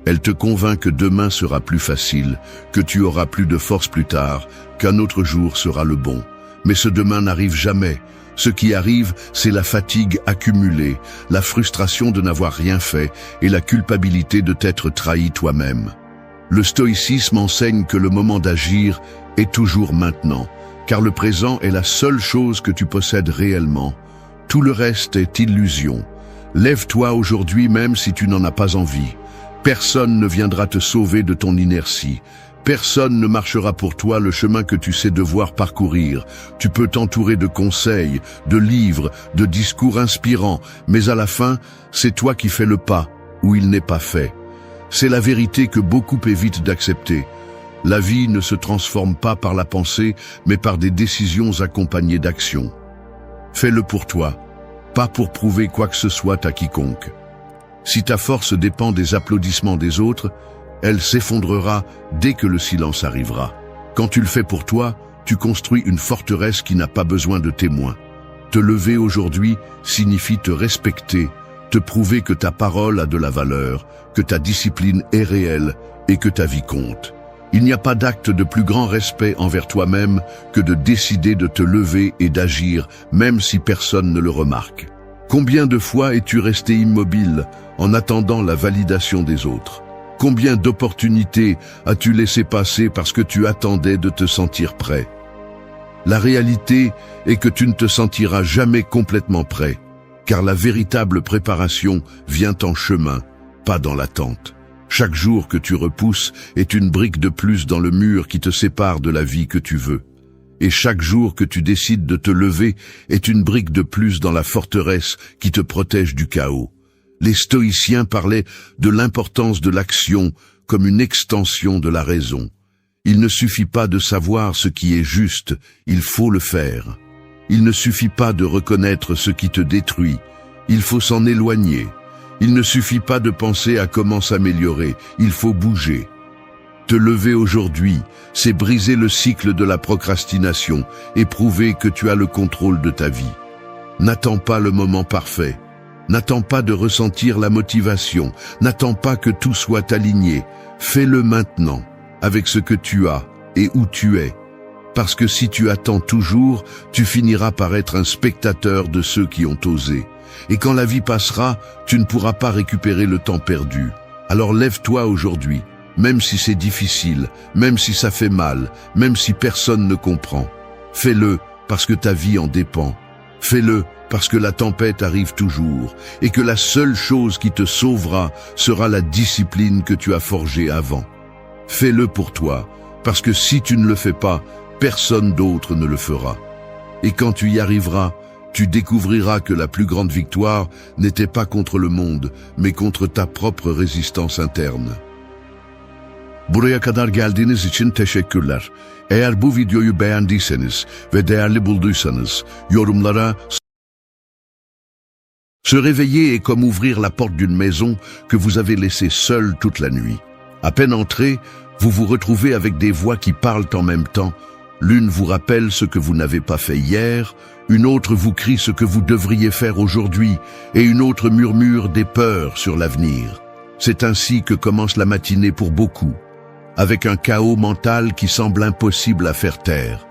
Elle te convainc que demain sera plus facile, que tu auras plus de force plus tard, qu'un autre jour sera le bon. Mais ce demain n'arrive jamais. Ce qui arrive, c'est la fatigue accumulée, la frustration de n'avoir rien fait et la culpabilité de t'être trahi toi-même. Le stoïcisme enseigne que le moment d'agir est toujours maintenant, car le présent est la seule chose que tu possèdes réellement. Tout le reste est illusion. Lève-toi aujourd'hui même si tu n'en as pas envie. Personne ne viendra te sauver de ton inertie. Personne ne marchera pour toi le chemin que tu sais devoir parcourir. Tu peux t'entourer de conseils, de livres, de discours inspirants, mais à la fin, c'est toi qui fais le pas, où il n'est pas fait. C'est la vérité que beaucoup évitent d'accepter. La vie ne se transforme pas par la pensée, mais par des décisions accompagnées d'actions. Fais-le pour toi, pas pour prouver quoi que ce soit à quiconque. Si ta force dépend des applaudissements des autres, elle s'effondrera dès que le silence arrivera. Quand tu le fais pour toi, tu construis une forteresse qui n'a pas besoin de témoins. Te lever aujourd'hui signifie te respecter, te prouver que ta parole a de la valeur, que ta discipline est réelle et que ta vie compte. Il n'y a pas d'acte de plus grand respect envers toi-même que de décider de te lever et d'agir, même si personne ne le remarque. Combien de fois es-tu resté immobile en attendant la validation des autres? Combien d'opportunités as-tu laissé passer parce que tu attendais de te sentir prêt? La réalité est que tu ne te sentiras jamais complètement prêt, car la véritable préparation vient en chemin, pas dans l'attente. Chaque jour que tu repousses est une brique de plus dans le mur qui te sépare de la vie que tu veux. Et chaque jour que tu décides de te lever est une brique de plus dans la forteresse qui te protège du chaos. Les stoïciens parlaient de l'importance de l'action comme une extension de la raison. Il ne suffit pas de savoir ce qui est juste, il faut le faire. Il ne suffit pas de reconnaître ce qui te détruit, il faut s'en éloigner. Il ne suffit pas de penser à comment s'améliorer, il faut bouger. Te lever aujourd'hui, c'est briser le cycle de la procrastination et prouver que tu as le contrôle de ta vie. N'attends pas le moment parfait. N'attends pas de ressentir la motivation. N'attends pas que tout soit aligné. Fais-le maintenant, avec ce que tu as et où tu es. Parce que si tu attends toujours, tu finiras par être un spectateur de ceux qui ont osé. Et quand la vie passera, tu ne pourras pas récupérer le temps perdu. Alors lève-toi aujourd'hui. Même si c'est difficile, même si ça fait mal, même si personne ne comprend. Fais-le parce que ta vie en dépend. Fais-le parce que la tempête arrive toujours et que la seule chose qui te sauvera sera la discipline que tu as forgée avant. Fais-le pour toi, parce que si tu ne le fais pas, personne d'autre ne le fera. Et quand tu y arriveras, tu découvriras que la plus grande victoire n'était pas contre le monde, mais contre ta propre résistance interne. Buraya kadar geldiğiniz için teşekkürler. Eğer bu videoyu beğendiyseniz ve değerli bulduysanız yorumlara Se réveiller est comme ouvrir la porte d'une maison que vous avez laissée seule toute la nuit. À peine entré, vous vous retrouvez avec des voix qui parlent en même temps. L'une vous rappelle ce que vous n'avez pas fait hier, une autre vous crie ce que vous devriez faire aujourd'hui, et une autre murmure des peurs sur l'avenir. C'est ainsi que commence la matinée pour beaucoup, avec un chaos mental qui semble impossible à faire taire.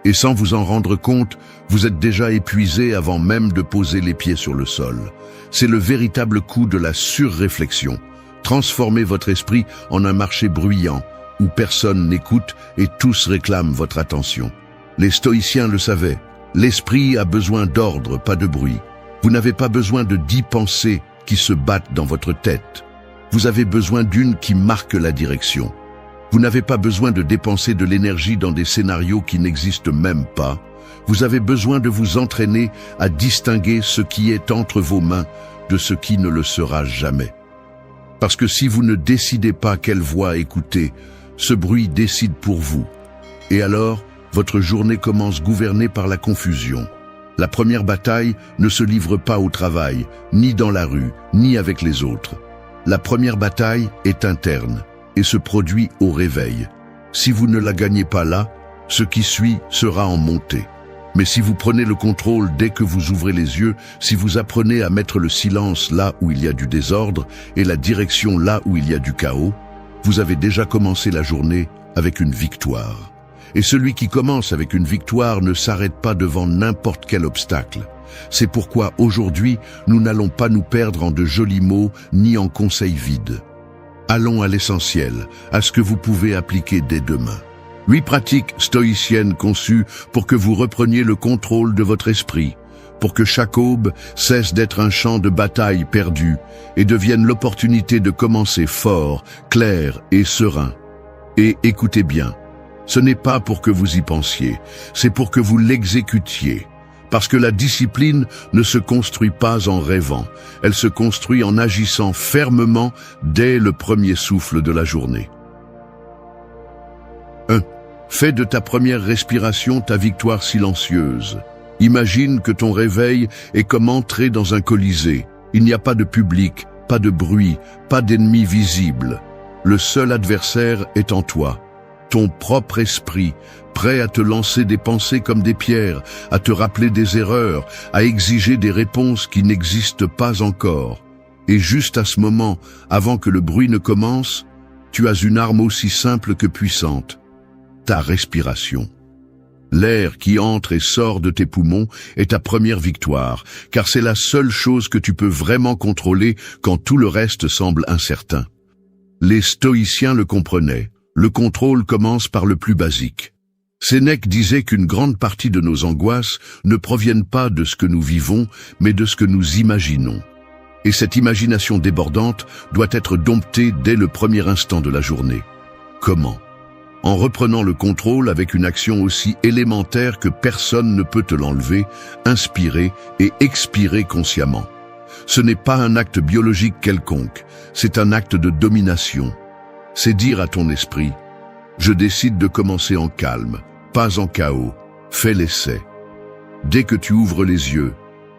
Et sans vous en rendre compte, vous êtes déjà épuisé avant même de poser les pieds sur le sol. C'est le véritable coup de la surréflexion. Transformez votre esprit en un marché bruyant, où personne n'écoute et tous réclament votre attention. Les stoïciens le savaient. L'esprit a besoin d'ordre, pas de bruit. Vous n'avez pas besoin de 10 pensées qui se battent dans votre tête. Vous avez besoin d'une qui marque la direction. Vous n'avez pas besoin de dépenser de l'énergie dans des scénarios qui n'existent même pas. Vous avez besoin de vous entraîner à distinguer ce qui est entre vos mains de ce qui ne le sera jamais. Parce que si vous ne décidez pas quelle voix écouter, ce bruit décide pour vous. Et alors, votre journée commence gouvernée par la confusion. La première bataille ne se livre pas au travail, ni dans la rue, ni avec les autres. La première bataille est interne et se produit au réveil. Si vous ne la gagnez pas là, ce qui suit sera en montée. Mais si vous prenez le contrôle dès que vous ouvrez les yeux, si vous apprenez à mettre le silence là où il y a du désordre et la direction là où il y a du chaos, vous avez déjà commencé la journée avec une victoire. Et celui qui commence avec une victoire ne s'arrête pas devant n'importe quel obstacle. C'est pourquoi aujourd'hui, nous n'allons pas nous perdre en de jolis mots ni en conseils vides. Allons à l'essentiel, à ce que vous pouvez appliquer dès demain. 8 pratiques stoïciennes conçues pour que vous repreniez le contrôle de votre esprit, pour que chaque aube cesse d'être un champ de bataille perdu et devienne l'opportunité de commencer fort, clair et serein. Et écoutez bien, ce n'est pas pour que vous y pensiez, c'est pour que vous l'exécutiez. Parce que la discipline ne se construit pas en rêvant, elle se construit en agissant fermement dès le premier souffle de la journée. 1. Fais de ta première respiration ta victoire silencieuse. Imagine que ton réveil est comme entrer dans un colisée. Il n'y a pas de public, pas de bruit, pas d'ennemi visible. Le seul adversaire est en toi. Ton propre esprit, prêt à te lancer des pensées comme des pierres, à te rappeler des erreurs, à exiger des réponses qui n'existent pas encore. Et juste à ce moment, avant que le bruit ne commence, tu as une arme aussi simple que puissante, ta respiration. L'air qui entre et sort de tes poumons est ta première victoire, car c'est la seule chose que tu peux vraiment contrôler quand tout le reste semble incertain. Les stoïciens le comprenaient. Le contrôle commence par le plus basique. Sénèque disait qu'une grande partie de nos angoisses ne proviennent pas de ce que nous vivons, mais de ce que nous imaginons. Et cette imagination débordante doit être domptée dès le premier instant de la journée. Comment ? En reprenant le contrôle avec une action aussi élémentaire que personne ne peut te l'enlever, inspirer et expirer consciemment. Ce n'est pas un acte biologique quelconque, c'est un acte de domination. C'est dire à ton esprit, je décide de commencer en calme, pas en chaos, fais l'essai. Dès que tu ouvres les yeux,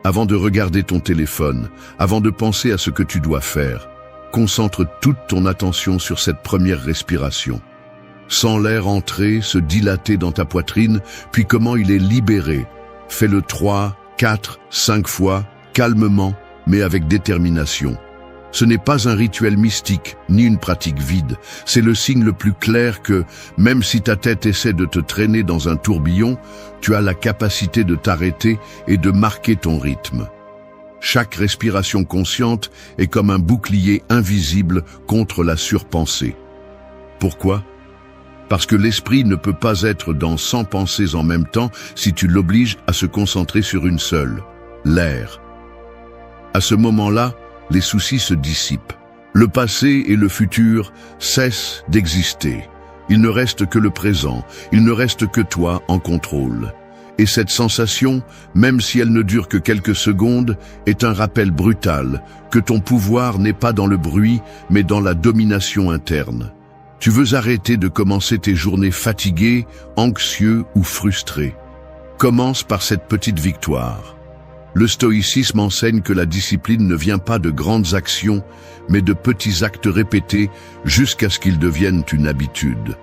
avant de regarder ton téléphone, avant de penser à ce que tu dois faire, concentre toute ton attention sur cette première respiration. Sens l'air entrer, se dilater dans ta poitrine, puis comment il est libéré. Fais-le 3, 4, 5 fois, calmement, mais avec détermination. Ce n'est pas un rituel mystique, ni une pratique vide. C'est le signe le plus clair que, même si ta tête essaie de te traîner dans un tourbillon, tu as la capacité de t'arrêter et de marquer ton rythme. Chaque respiration consciente est comme un bouclier invisible contre la surpensée. Pourquoi ? Parce que l'esprit ne peut pas être dans 100 pensées en même temps si tu l'obliges à se concentrer sur une seule, l'air. À ce moment-là, les soucis se dissipent. Le passé et le futur cessent d'exister. Il ne reste que le présent, il ne reste que toi en contrôle. Et cette sensation, même si elle ne dure que quelques secondes, est un rappel brutal que ton pouvoir n'est pas dans le bruit, mais dans la domination interne. Tu veux arrêter de commencer tes journées fatigué, anxieux ou frustré. Commence par cette petite victoire. Le stoïcisme enseigne que la discipline ne vient pas de grandes actions, mais de petits actes répétés jusqu'à ce qu'ils deviennent une habitude.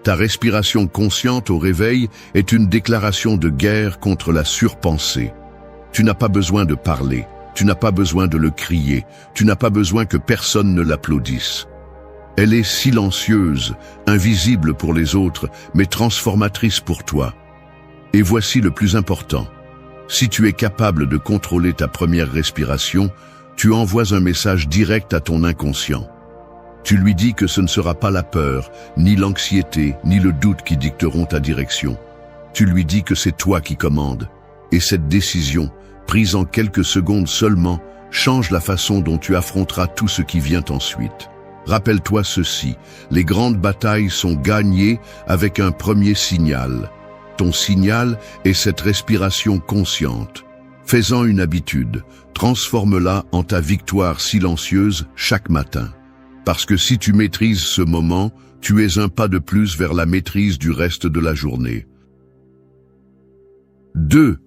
Ta respiration consciente au réveil est une déclaration de guerre contre la surpensée. Tu n'as pas besoin de parler, tu n'as pas besoin de le crier, tu n'as pas besoin que personne ne l'applaudisse. Elle est silencieuse, invisible pour les autres, mais transformatrice pour toi. Et voici le plus important. Si tu es capable de contrôler ta première respiration, tu envoies un message direct à ton inconscient. Tu lui dis que ce ne sera pas la peur, ni l'anxiété, ni le doute qui dicteront ta direction. Tu lui dis que c'est toi qui commandes. Et cette décision, prise en quelques secondes seulement, change la façon dont tu affronteras tout ce qui vient ensuite. Rappelle-toi ceci, les grandes batailles sont gagnées avec un premier signal. Ton signal est cette respiration consciente. Fais-en une habitude, transforme-la en ta victoire silencieuse chaque matin. Parce que si tu maîtrises ce moment, tu es un pas de plus vers la maîtrise du reste de la journée. 2.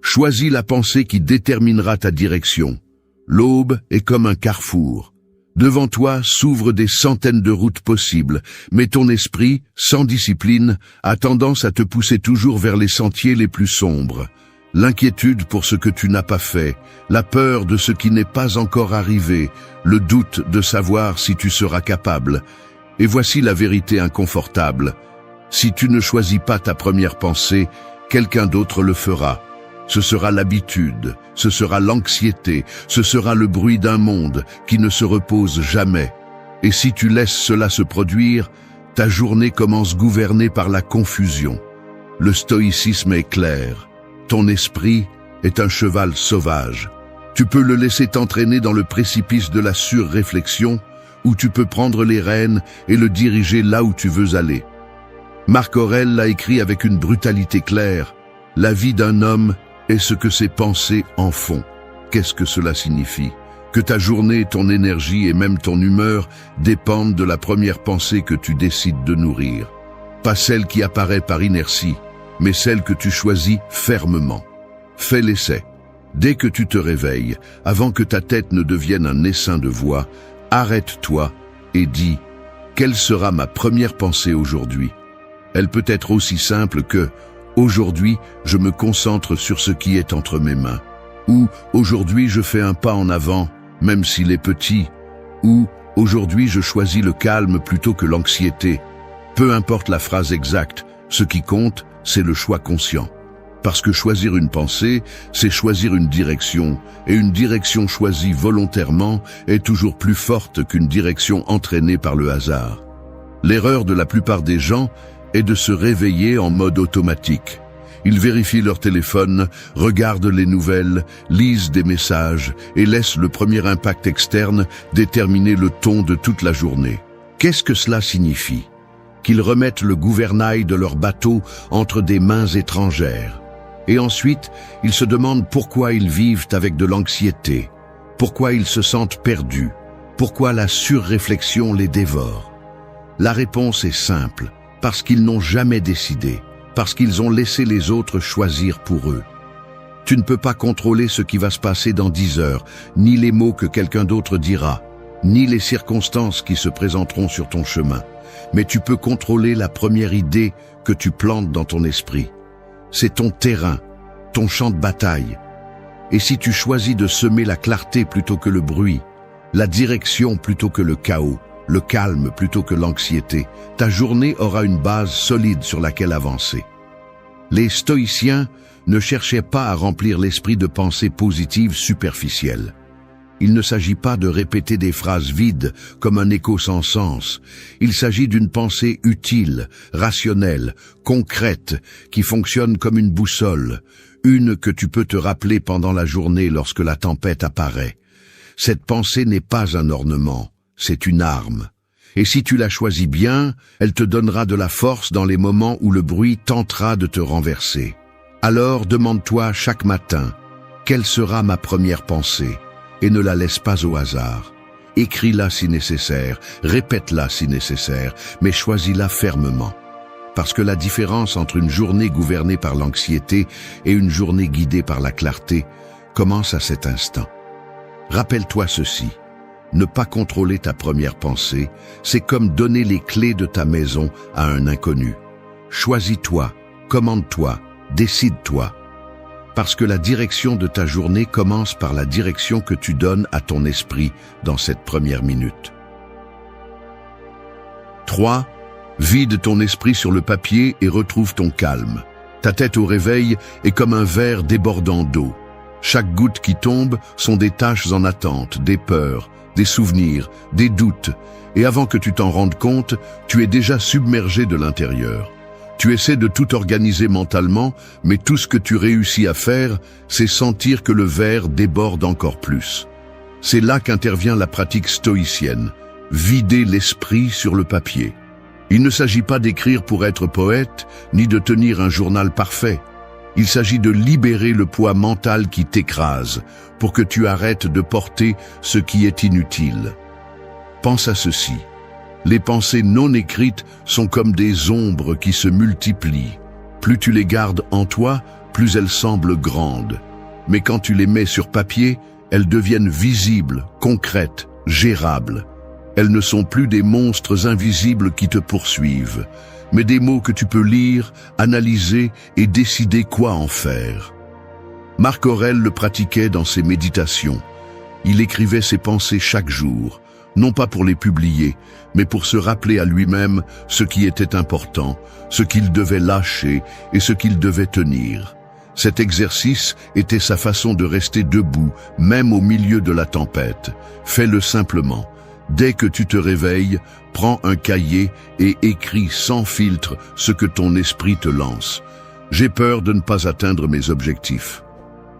Choisis la pensée qui déterminera ta direction. L'aube est comme un carrefour. Devant toi s'ouvrent des centaines de routes possibles, mais ton esprit, sans discipline, a tendance à te pousser toujours vers les sentiers les plus sombres. L'inquiétude pour ce que tu n'as pas fait, la peur de ce qui n'est pas encore arrivé, le doute de savoir si tu seras capable. Et voici la vérité inconfortable. Si tu ne choisis pas ta première pensée, quelqu'un d'autre le fera. Ce sera l'habitude, ce sera l'anxiété, ce sera le bruit d'un monde qui ne se repose jamais. Et si tu laisses cela se produire, ta journée commence gouvernée par la confusion. Le stoïcisme est clair. Ton esprit est un cheval sauvage. Tu peux le laisser t'entraîner dans le précipice de la surréflexion, ou tu peux prendre les rênes et le diriger là où tu veux aller. Marc Aurèle l'a écrit avec une brutalité claire. La vie d'un homme est ce que ses pensées en font. Qu'est-ce que cela signifie? Que ta journée, ton énergie et même ton humeur dépendent de la première pensée que tu décides de nourrir. Pas celle qui apparaît par inertie, mais celle que tu choisis fermement. Fais l'essai. Dès que tu te réveilles, avant que ta tête ne devienne un essaim de voix, arrête-toi et dis « Quelle sera ma première pensée aujourd'hui ?» Elle peut être aussi simple que « Aujourd'hui, je me concentre sur ce qui est entre mes mains » ou « Aujourd'hui, je fais un pas en avant, même s'il est petit » ou « Aujourd'hui, je choisis le calme plutôt que l'anxiété ». Peu importe la phrase exacte, ce qui compte, c'est le choix conscient. Parce que choisir une pensée, c'est choisir une direction, et une direction choisie volontairement est toujours plus forte qu'une direction entraînée par le hasard. L'erreur de la plupart des gens est de se réveiller en mode automatique. Ils vérifient leur téléphone, regardent les nouvelles, lisent des messages et laissent le premier impact externe déterminer le ton de toute la journée. Qu'est-ce que cela signifie? Qu'ils remettent le gouvernail de leur bateau entre des mains étrangères. Et ensuite, ils se demandent pourquoi ils vivent avec de l'anxiété, pourquoi ils se sentent perdus, pourquoi la surréflexion les dévore. La réponse est simple, parce qu'ils n'ont jamais décidé, parce qu'ils ont laissé les autres choisir pour eux. Tu ne peux pas contrôler ce qui va se passer dans 10 heures, ni les mots que quelqu'un d'autre dira, ni les circonstances qui se présenteront sur ton chemin. Mais tu peux contrôler la première idée que tu plantes dans ton esprit. C'est ton terrain, ton champ de bataille. Et si tu choisis de semer la clarté plutôt que le bruit, la direction plutôt que le chaos, le calme plutôt que l'anxiété, ta journée aura une base solide sur laquelle avancer. Les stoïciens ne cherchaient pas à remplir l'esprit de pensées positives superficielles. Il ne s'agit pas de répéter des phrases vides comme un écho sans sens. Il s'agit d'une pensée utile, rationnelle, concrète, qui fonctionne comme une boussole, une que tu peux te rappeler pendant la journée lorsque la tempête apparaît. Cette pensée n'est pas un ornement, c'est une arme. Et si tu la choisis bien, elle te donnera de la force dans les moments où le bruit tentera de te renverser. Alors demande-toi chaque matin, quelle sera ma première pensée ? Et ne la laisse pas au hasard. Écris-la si nécessaire, répète-la si nécessaire, mais choisis-la fermement. Parce que la différence entre une journée gouvernée par l'anxiété et une journée guidée par la clarté commence à cet instant. Rappelle-toi ceci. Ne pas contrôler ta première pensée, c'est comme donner les clés de ta maison à un inconnu. Choisis-toi, commande-toi, décide-toi. Parce que la direction de ta journée commence par la direction que tu donnes à ton esprit dans cette première minute. 3. Vide ton esprit sur le papier et retrouve ton calme. Ta tête au réveil est comme un verre débordant d'eau. Chaque goutte qui tombe sont des tâches en attente, des peurs, des souvenirs, des doutes. Et avant que tu t'en rendes compte, tu es déjà submergé de l'intérieur. Tu essaies de tout organiser mentalement, mais tout ce que tu réussis à faire, c'est sentir que le verre déborde encore plus. C'est là qu'intervient la pratique stoïcienne, vider l'esprit sur le papier. Il ne s'agit pas d'écrire pour être poète, ni de tenir un journal parfait. Il s'agit de libérer le poids mental qui t'écrase, pour que tu arrêtes de porter ce qui est inutile. Pense à ceci. Les pensées non écrites sont comme des ombres qui se multiplient. Plus tu les gardes en toi, plus elles semblent grandes. Mais quand tu les mets sur papier, elles deviennent visibles, concrètes, gérables. Elles ne sont plus des monstres invisibles qui te poursuivent, mais des mots que tu peux lire, analyser et décider quoi en faire. Marc Aurèle le pratiquait dans ses méditations. Il écrivait ses pensées chaque jour, non pas pour les publier, mais pour se rappeler à lui-même ce qui était important, ce qu'il devait lâcher et ce qu'il devait tenir. Cet exercice était sa façon de rester debout, même au milieu de la tempête. Fais-le simplement. Dès que tu te réveilles, prends un cahier et écris sans filtre ce que ton esprit te lance. J'ai peur de ne pas atteindre mes objectifs.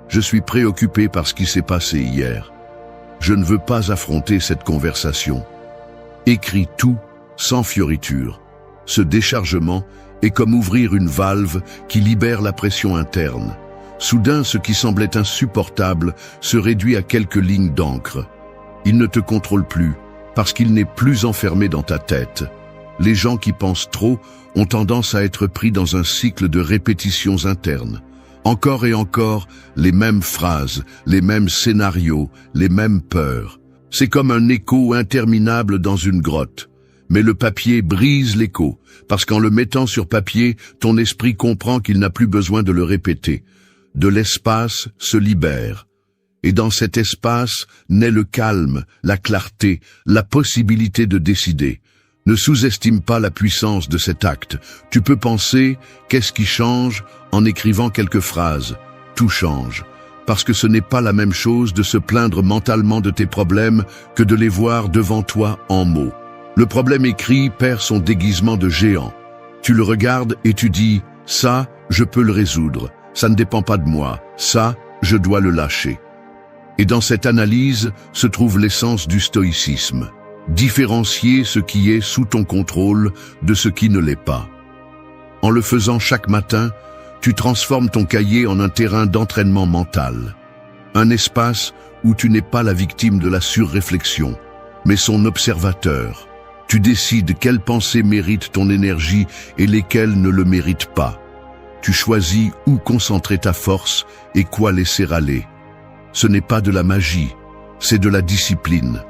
Je suis préoccupé par ce qui s'est passé hier. Je ne veux pas affronter cette conversation. Écris tout sans fioriture. Ce déchargement est comme ouvrir une valve qui libère la pression interne. Soudain, ce qui semblait insupportable se réduit à quelques lignes d'encre. Il ne te contrôle plus, parce qu'il n'est plus enfermé dans ta tête. Les gens qui pensent trop ont tendance à être pris dans un cycle de répétitions internes. Encore et encore, les mêmes phrases, les mêmes scénarios, les mêmes peurs. C'est comme un écho interminable dans une grotte. Mais le papier brise l'écho, parce qu'en le mettant sur papier, ton esprit comprend qu'il n'a plus besoin de le répéter. De l'espace se libère. Et dans cet espace naît le calme, la clarté, la possibilité de décider. Ne sous-estime pas la puissance de cet acte. Tu peux penser « qu'est-ce qui change ?» en écrivant quelques phrases. Tout change. Parce que ce n'est pas la même chose de se plaindre mentalement de tes problèmes que de les voir devant toi en mots. Le problème écrit perd son déguisement de géant. Tu le regardes et tu dis « ça, je peux le résoudre. Ça ne dépend pas de moi. Ça, je dois le lâcher. » Et dans cette analyse se trouve l'essence du stoïcisme. Différencier ce qui est sous ton contrôle de ce qui ne l'est pas. En le faisant chaque matin, tu transformes ton cahier en un terrain d'entraînement mental. Un espace où tu n'es pas la victime de la surréflexion, mais son observateur. Tu décides quelles pensées méritent ton énergie et lesquelles ne le méritent pas. Tu choisis où concentrer ta force et quoi laisser aller. Ce n'est pas de la magie, c'est de la discipline.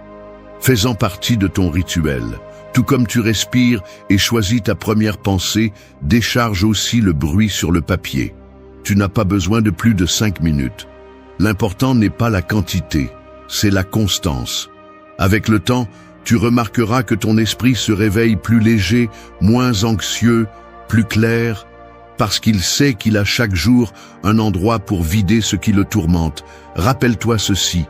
Fais-en partie de ton rituel. Tout comme tu respires et choisis ta première pensée, décharge aussi le bruit sur le papier. Tu n'as pas besoin de plus de 5 minutes. L'important n'est pas la quantité, c'est la constance. Avec le temps, tu remarqueras que ton esprit se réveille plus léger, moins anxieux, plus clair, parce qu'il sait qu'il a chaque jour un endroit pour vider ce qui le tourmente. Rappelle-toi ceci,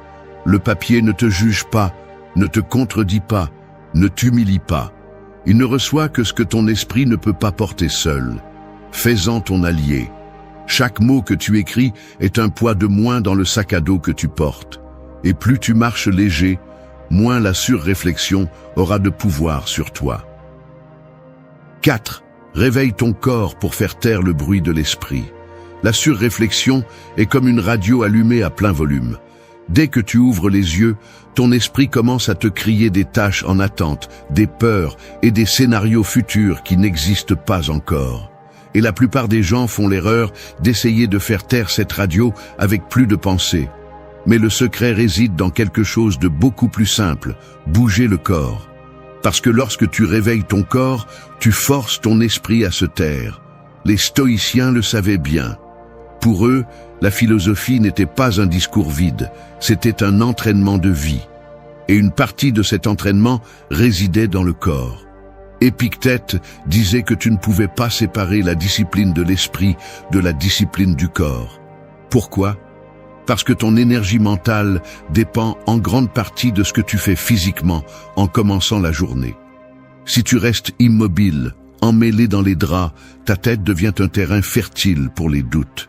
le papier ne te juge pas, ne te contredit pas, ne t'humilie pas. Il ne reçoit que ce que ton esprit ne peut pas porter seul. Fais-en ton allié. Chaque mot que tu écris est un poids de moins dans le sac à dos que tu portes. Et plus tu marches léger, moins la surréflexion aura de pouvoir sur toi. 4. Réveille ton corps pour faire taire le bruit de l'esprit. La surréflexion est comme une radio allumée à plein volume. Dès que tu ouvres les yeux, ton esprit commence à te crier des tâches en attente, des peurs et des scénarios futurs qui n'existent pas encore. Et la plupart des gens font l'erreur d'essayer de faire taire cette radio avec plus de pensée. Mais le secret réside dans quelque chose de beaucoup plus simple, bouger le corps. Parce que lorsque tu réveilles ton corps, tu forces ton esprit à se taire. Les stoïciens le savaient bien. Pour eux, la philosophie n'était pas un discours vide, c'était un entraînement de vie. Et une partie de cet entraînement résidait dans le corps. Épictète disait que tu ne pouvais pas séparer la discipline de l'esprit de la discipline du corps. Pourquoi ? Parce que ton énergie mentale dépend en grande partie de ce que tu fais physiquement en commençant la journée. Si tu restes immobile, emmêlé dans les draps, ta tête devient un terrain fertile pour les doutes.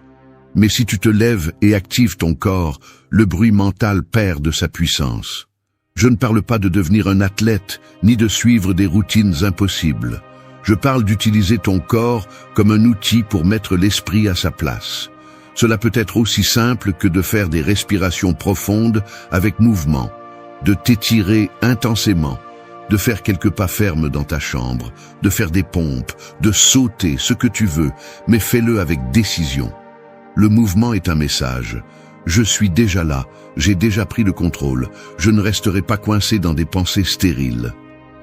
Mais si tu te lèves et actives ton corps, le bruit mental perd de sa puissance. Je ne parle pas de devenir un athlète, ni de suivre des routines impossibles. Je parle d'utiliser ton corps comme un outil pour mettre l'esprit à sa place. Cela peut être aussi simple que de faire des respirations profondes avec mouvement, de t'étirer intensément, de faire quelques pas fermes dans ta chambre, de faire des pompes, de sauter, ce que tu veux, mais fais-le avec décision. Le mouvement est un message. Je suis déjà là, j'ai déjà pris le contrôle, je ne resterai pas coincé dans des pensées stériles.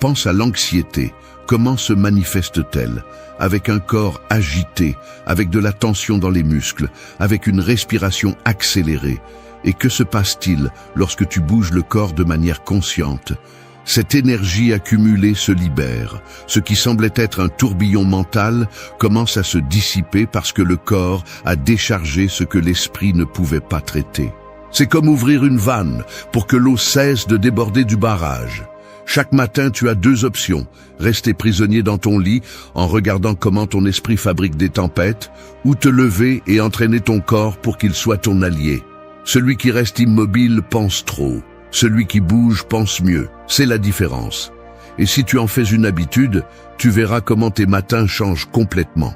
Pense à l'anxiété. Comment se manifeste-t-elle? Avec un corps agité, avec de la tension dans les muscles, avec une respiration accélérée. Et que se passe-t-il lorsque tu bouges le corps de manière consciente? Cette énergie accumulée se libère. Ce qui semblait être un tourbillon mental commence à se dissiper parce que le corps a déchargé ce que l'esprit ne pouvait pas traiter. C'est comme ouvrir une vanne pour que l'eau cesse de déborder du barrage. Chaque matin, tu as deux options. Rester prisonnier dans ton lit en regardant comment ton esprit fabrique des tempêtes, ou te lever et entraîner ton corps pour qu'il soit ton allié. Celui qui reste immobile pense trop. Celui qui bouge pense mieux. C'est la différence. Et si tu en fais une habitude, tu verras comment tes matins changent complètement.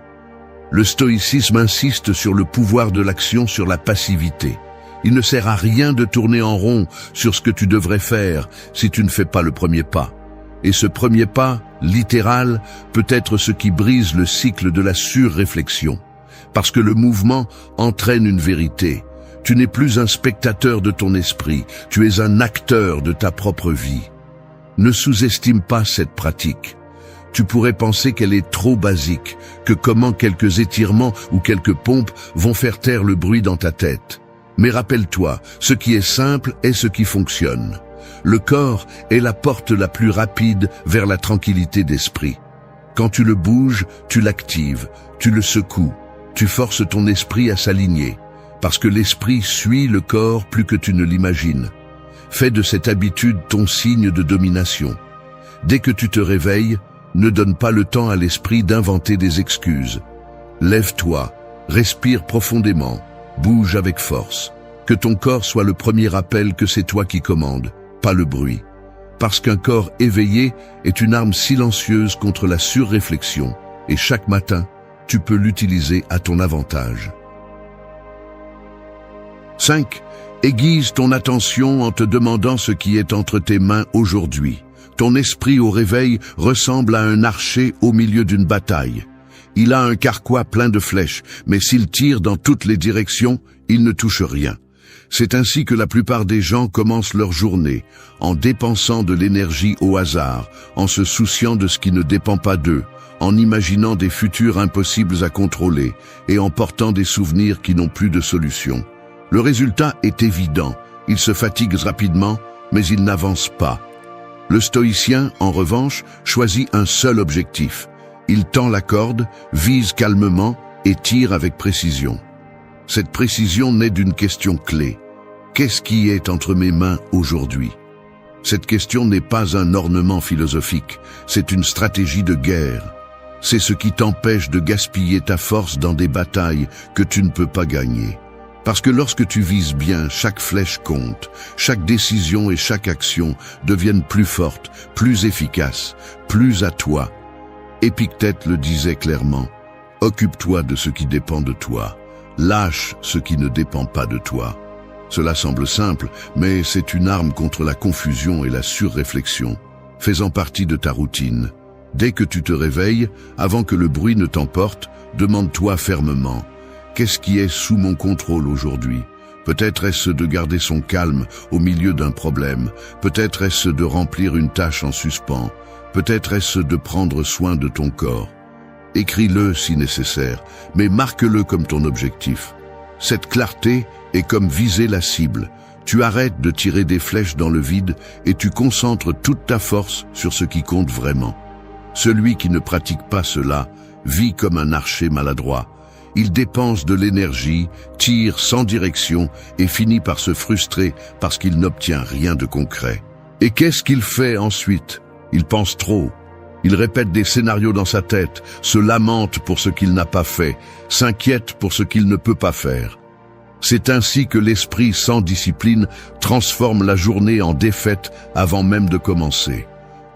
Le stoïcisme insiste sur le pouvoir de l'action sur la passivité. Il ne sert à rien de tourner en rond sur ce que tu devrais faire si tu ne fais pas le premier pas. Et ce premier pas, littéral, peut être ce qui brise le cycle de la surréflexion. Parce que le mouvement entraîne une vérité. Tu n'es plus un spectateur de ton esprit, tu es un acteur de ta propre vie. Ne sous-estime pas cette pratique. Tu pourrais penser qu'elle est trop basique, que comment quelques étirements ou quelques pompes vont faire taire le bruit dans ta tête. Mais rappelle-toi, ce qui est simple est ce qui fonctionne. Le corps est la porte la plus rapide vers la tranquillité d'esprit. Quand tu le bouges, tu l'actives, tu le secoues, tu forces ton esprit à s'aligner, parce que l'esprit suit le corps plus que tu ne l'imagines. Fais de cette habitude ton signe de domination. Dès que tu te réveilles, ne donne pas le temps à l'esprit d'inventer des excuses. Lève-toi, respire profondément, bouge avec force. Que ton corps soit le premier rappel que c'est toi qui commandes, pas le bruit. Parce qu'un corps éveillé est une arme silencieuse contre la surréflexion, et chaque matin, tu peux l'utiliser à ton avantage. 5. Aiguise ton attention en te demandant ce qui est entre tes mains aujourd'hui. Ton esprit au réveil ressemble à un archer au milieu d'une bataille. Il a un carquois plein de flèches, mais s'il tire dans toutes les directions, il ne touche rien. C'est ainsi que la plupart des gens commencent leur journée, en dépensant de l'énergie au hasard, en se souciant de ce qui ne dépend pas d'eux, en imaginant des futurs impossibles à contrôler, et en portant des souvenirs qui n'ont plus de solution. Le résultat est évident, ils se fatiguent rapidement, mais ils n'avancent pas. Le stoïcien, en revanche, choisit un seul objectif. Il tend la corde, vise calmement et tire avec précision. Cette précision naît d'une question clé. Qu'est-ce qui est entre mes mains aujourd'hui? Cette question n'est pas un ornement philosophique, c'est une stratégie de guerre. C'est ce qui t'empêche de gaspiller ta force dans des batailles que tu ne peux pas gagner. Parce que lorsque tu vises bien, chaque flèche compte, chaque décision et chaque action deviennent plus fortes, plus efficaces, plus à toi. Épictète le disait clairement, « Occupe-toi de ce qui dépend de toi, lâche ce qui ne dépend pas de toi. » Cela semble simple, mais c'est une arme contre la confusion et la surréflexion, faisant partie de ta routine. Dès que tu te réveilles, avant que le bruit ne t'emporte, demande-toi fermement, « Qu'est-ce qui est sous mon contrôle aujourd'hui ?» Peut-être est-ce de garder son calme au milieu d'un problème, peut-être est-ce de remplir une tâche en suspens, peut-être est-ce de prendre soin de ton corps. Écris-le si nécessaire, mais marque-le comme ton objectif. Cette clarté est comme viser la cible. Tu arrêtes de tirer des flèches dans le vide et tu concentres toute ta force sur ce qui compte vraiment. Celui qui ne pratique pas cela vit comme un archer maladroit. Il dépense de l'énergie, tire sans direction et finit par se frustrer parce qu'il n'obtient rien de concret. Et qu'est-ce qu'il fait ensuite? Il pense trop. Il répète des scénarios dans sa tête, se lamente pour ce qu'il n'a pas fait, s'inquiète pour ce qu'il ne peut pas faire. C'est ainsi que l'esprit sans discipline transforme la journée en défaite avant même de commencer.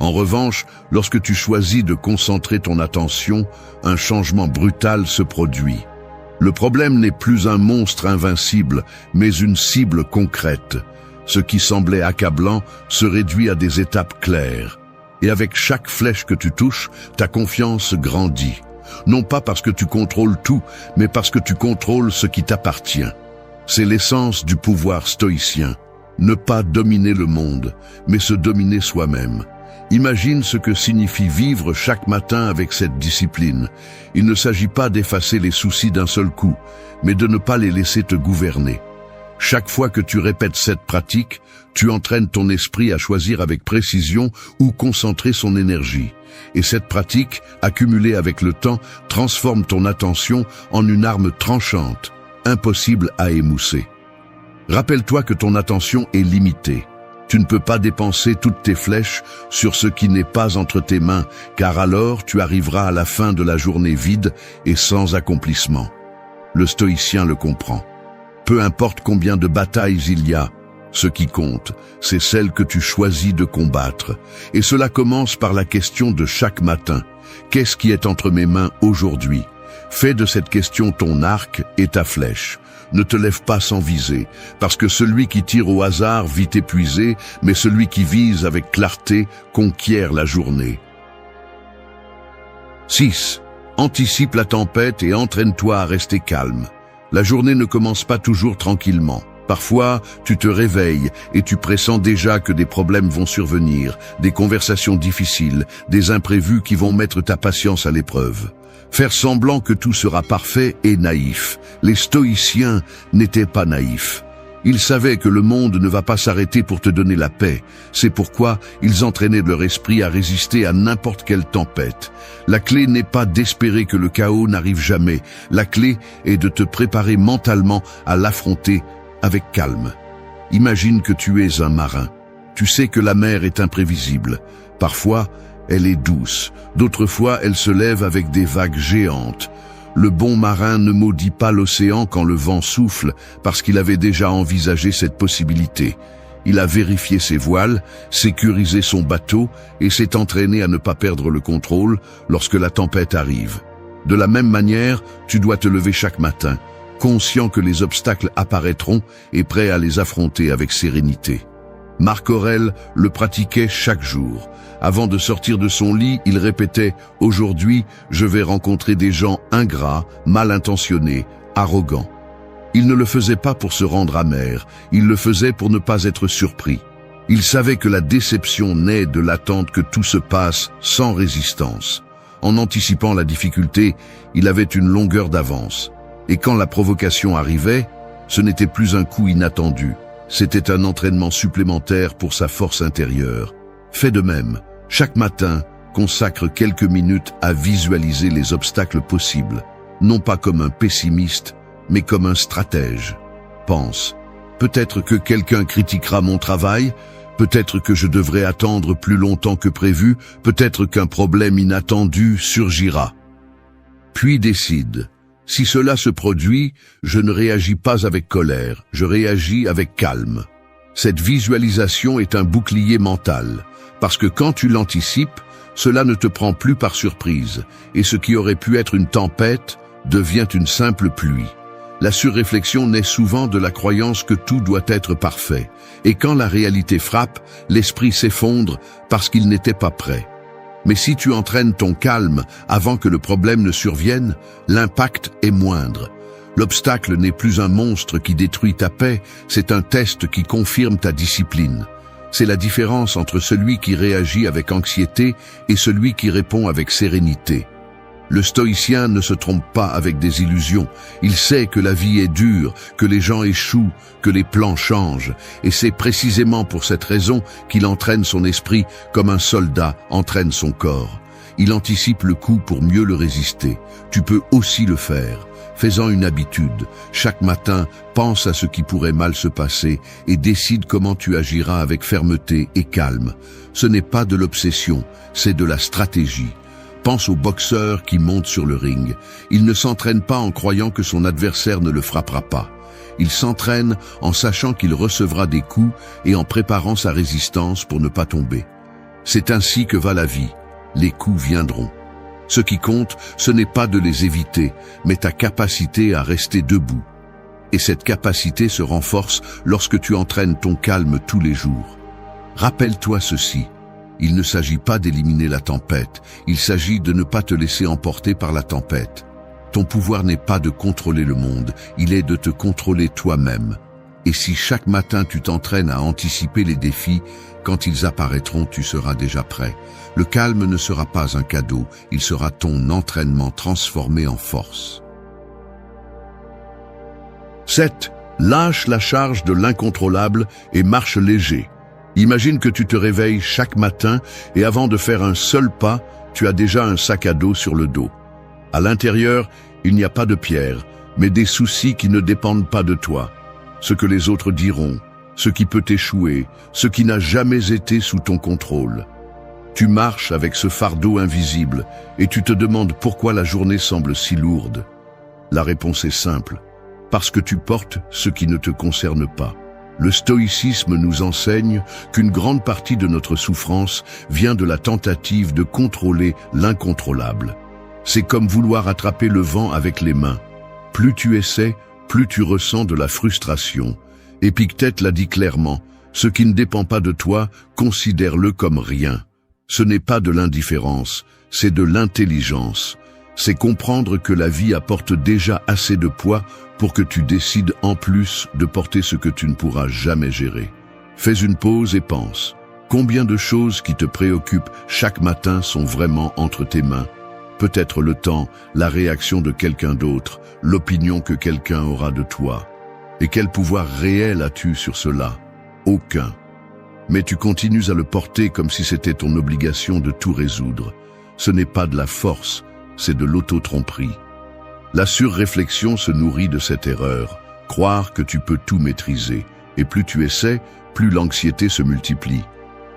En revanche, lorsque tu choisis de concentrer ton attention, un changement brutal se produit. Le problème n'est plus un monstre invincible, mais une cible concrète. Ce qui semblait accablant se réduit à des étapes claires. Et avec chaque flèche que tu touches, ta confiance grandit. Non pas parce que tu contrôles tout, mais parce que tu contrôles ce qui t'appartient. C'est l'essence du pouvoir stoïcien. Ne pas dominer le monde, mais se dominer soi-même. Imagine ce que signifie vivre chaque matin avec cette discipline. Il ne s'agit pas d'effacer les soucis d'un seul coup, mais de ne pas les laisser te gouverner. Chaque fois que tu répètes cette pratique, tu entraînes ton esprit à choisir avec précision où concentrer son énergie. Et cette pratique, accumulée avec le temps, transforme ton attention en une arme tranchante, impossible à émousser. Rappelle-toi que ton attention est limitée. Tu ne peux pas dépenser toutes tes flèches sur ce qui n'est pas entre tes mains, car alors tu arriveras à la fin de la journée vide et sans accomplissement. Le stoïcien le comprend. Peu importe combien de batailles il y a, ce qui compte, c'est celle que tu choisis de combattre. Et cela commence par la question de chaque matin. Qu'est-ce qui est entre mes mains aujourd'hui? Fais de cette question ton arc et ta flèche. Ne te lève pas sans viser, parce que celui qui tire au hasard vit épuisé, mais celui qui vise avec clarté conquiert la journée. 6. Anticipe la tempête et entraîne-toi à rester calme. La journée ne commence pas toujours tranquillement. Parfois, tu te réveilles et tu pressens déjà que des problèmes vont survenir, des conversations difficiles, des imprévus qui vont mettre ta patience à l'épreuve. Faire semblant que tout sera parfait est naïf. Les stoïciens n'étaient pas naïfs. Ils savaient que le monde ne va pas s'arrêter pour te donner la paix. C'est pourquoi ils entraînaient leur esprit à résister à n'importe quelle tempête. La clé n'est pas d'espérer que le chaos n'arrive jamais. La clé est de te préparer mentalement à l'affronter avec calme. Imagine que tu es un marin. Tu sais que la mer est imprévisible. Parfois, elle est douce. D'autres fois, elle se lève avec des vagues géantes. Le bon marin ne maudit pas l'océan quand le vent souffle, parce qu'il avait déjà envisagé cette possibilité. Il a vérifié ses voiles, sécurisé son bateau et s'est entraîné à ne pas perdre le contrôle lorsque la tempête arrive. De la même manière, tu dois te lever chaque matin, conscient que les obstacles apparaîtront et prêt à les affronter avec sérénité. Marc Aurèle le pratiquait chaque jour. Avant de sortir de son lit, il répétait « Aujourd'hui, je vais rencontrer des gens ingrats, mal intentionnés, arrogants ». Il ne le faisait pas pour se rendre amer, il le faisait pour ne pas être surpris. Il savait que la déception naît de l'attente que tout se passe sans résistance. En anticipant la difficulté, il avait une longueur d'avance. Et quand la provocation arrivait, ce n'était plus un coup inattendu. C'était un entraînement supplémentaire pour sa force intérieure. Fais de même. Chaque matin, consacre quelques minutes à visualiser les obstacles possibles, non pas comme un pessimiste, mais comme un stratège. Pense, peut-être que quelqu'un critiquera mon travail, peut-être que je devrais attendre plus longtemps que prévu, peut-être qu'un problème inattendu surgira. Puis décide. Si cela se produit, je ne réagis pas avec colère, je réagis avec calme. Cette visualisation est un bouclier mental, parce que quand tu l'anticipes, cela ne te prend plus par surprise, et ce qui aurait pu être une tempête devient une simple pluie. La surréflexion naît souvent de la croyance que tout doit être parfait, et quand la réalité frappe, l'esprit s'effondre parce qu'il n'était pas prêt. Mais si tu entraînes ton calme avant que le problème ne survienne, l'impact est moindre. L'obstacle n'est plus un monstre qui détruit ta paix, c'est un test qui confirme ta discipline. C'est la différence entre celui qui réagit avec anxiété et celui qui répond avec sérénité. Le stoïcien ne se trompe pas avec des illusions. Il sait que la vie est dure, que les gens échouent, que les plans changent. Et c'est précisément pour cette raison qu'il entraîne son esprit comme un soldat entraîne son corps. Il anticipe le coup pour mieux le résister. Tu peux aussi le faire. Fais-en une habitude. Chaque matin, pense à ce qui pourrait mal se passer et décide comment tu agiras avec fermeté et calme. Ce n'est pas de l'obsession, c'est de la stratégie. Pense au boxeur qui monte sur le ring. Il ne s'entraîne pas en croyant que son adversaire ne le frappera pas. Il s'entraîne en sachant qu'il recevra des coups et en préparant sa résistance pour ne pas tomber. C'est ainsi que va la vie. Les coups viendront. Ce qui compte, ce n'est pas de les éviter, mais ta capacité à rester debout. Et cette capacité se renforce lorsque tu entraînes ton calme tous les jours. Rappelle-toi ceci. Il ne s'agit pas d'éliminer la tempête, il s'agit de ne pas te laisser emporter par la tempête. Ton pouvoir n'est pas de contrôler le monde, il est de te contrôler toi-même. Et si chaque matin tu t'entraînes à anticiper les défis, quand ils apparaîtront, tu seras déjà prêt. Le calme ne sera pas un cadeau, il sera ton entraînement transformé en force. 7. Lâche la charge de l'incontrôlable et marche léger. Imagine que tu te réveilles chaque matin et avant de faire un seul pas, tu as déjà un sac à dos sur le dos. À l'intérieur, il n'y a pas de pierre, mais des soucis qui ne dépendent pas de toi. Ce que les autres diront, ce qui peut échouer, ce qui n'a jamais été sous ton contrôle. Tu marches avec ce fardeau invisible et tu te demandes pourquoi la journée semble si lourde. La réponse est simple, parce que tu portes ce qui ne te concerne pas. Le stoïcisme nous enseigne qu'une grande partie de notre souffrance vient de la tentative de contrôler l'incontrôlable. C'est comme vouloir attraper le vent avec les mains. Plus tu essaies, plus tu ressens de la frustration. Épictète l'a dit clairement, ce qui ne dépend pas de toi, considère-le comme rien. Ce n'est pas de l'indifférence, c'est de l'intelligence. C'est comprendre que la vie apporte déjà assez de poids pour que tu décides en plus de porter ce que tu ne pourras jamais gérer. Fais une pause et pense. Combien de choses qui te préoccupent chaque matin sont vraiment entre tes mains? Peut-être le temps, la réaction de quelqu'un d'autre, l'opinion que quelqu'un aura de toi. Et quel pouvoir réel as-tu sur cela? Aucun. Mais tu continues à le porter comme si c'était ton obligation de tout résoudre. Ce n'est pas de la force, c'est de l'auto-tromperie. La surréflexion se nourrit de cette erreur, croire que tu peux tout maîtriser. Et plus tu essaies, plus l'anxiété se multiplie.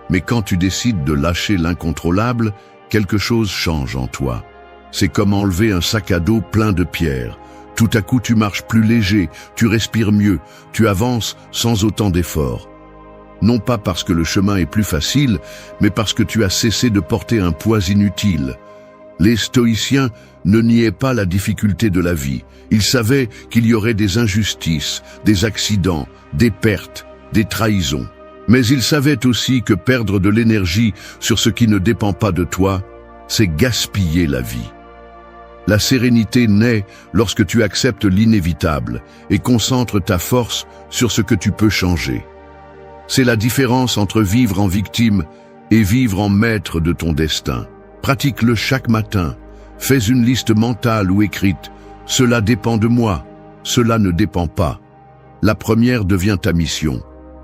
Mais quand tu décides de lâcher l'incontrôlable, quelque chose change en toi. C'est comme enlever un sac à dos plein de pierres. Tout à coup tu marches plus léger, tu respires mieux, tu avances sans autant d'efforts. Non pas parce que le chemin est plus facile, mais parce que tu as cessé de porter un poids inutile. Les stoïciens ne niaient pas la difficulté de la vie. Ils savaient qu'il y aurait des injustices, des accidents, des pertes, des trahisons. Mais ils savaient aussi que perdre de l'énergie sur ce qui ne dépend pas de toi, c'est gaspiller la vie. La sérénité naît lorsque tu acceptes l'inévitable et concentres ta force sur ce que tu peux changer. C'est la différence entre vivre en victime et vivre en maître de ton destin. Pratique-le chaque matin. Fais une liste mentale ou écrite. Cela dépend de moi. Cela ne dépend pas. La première devient ta mission.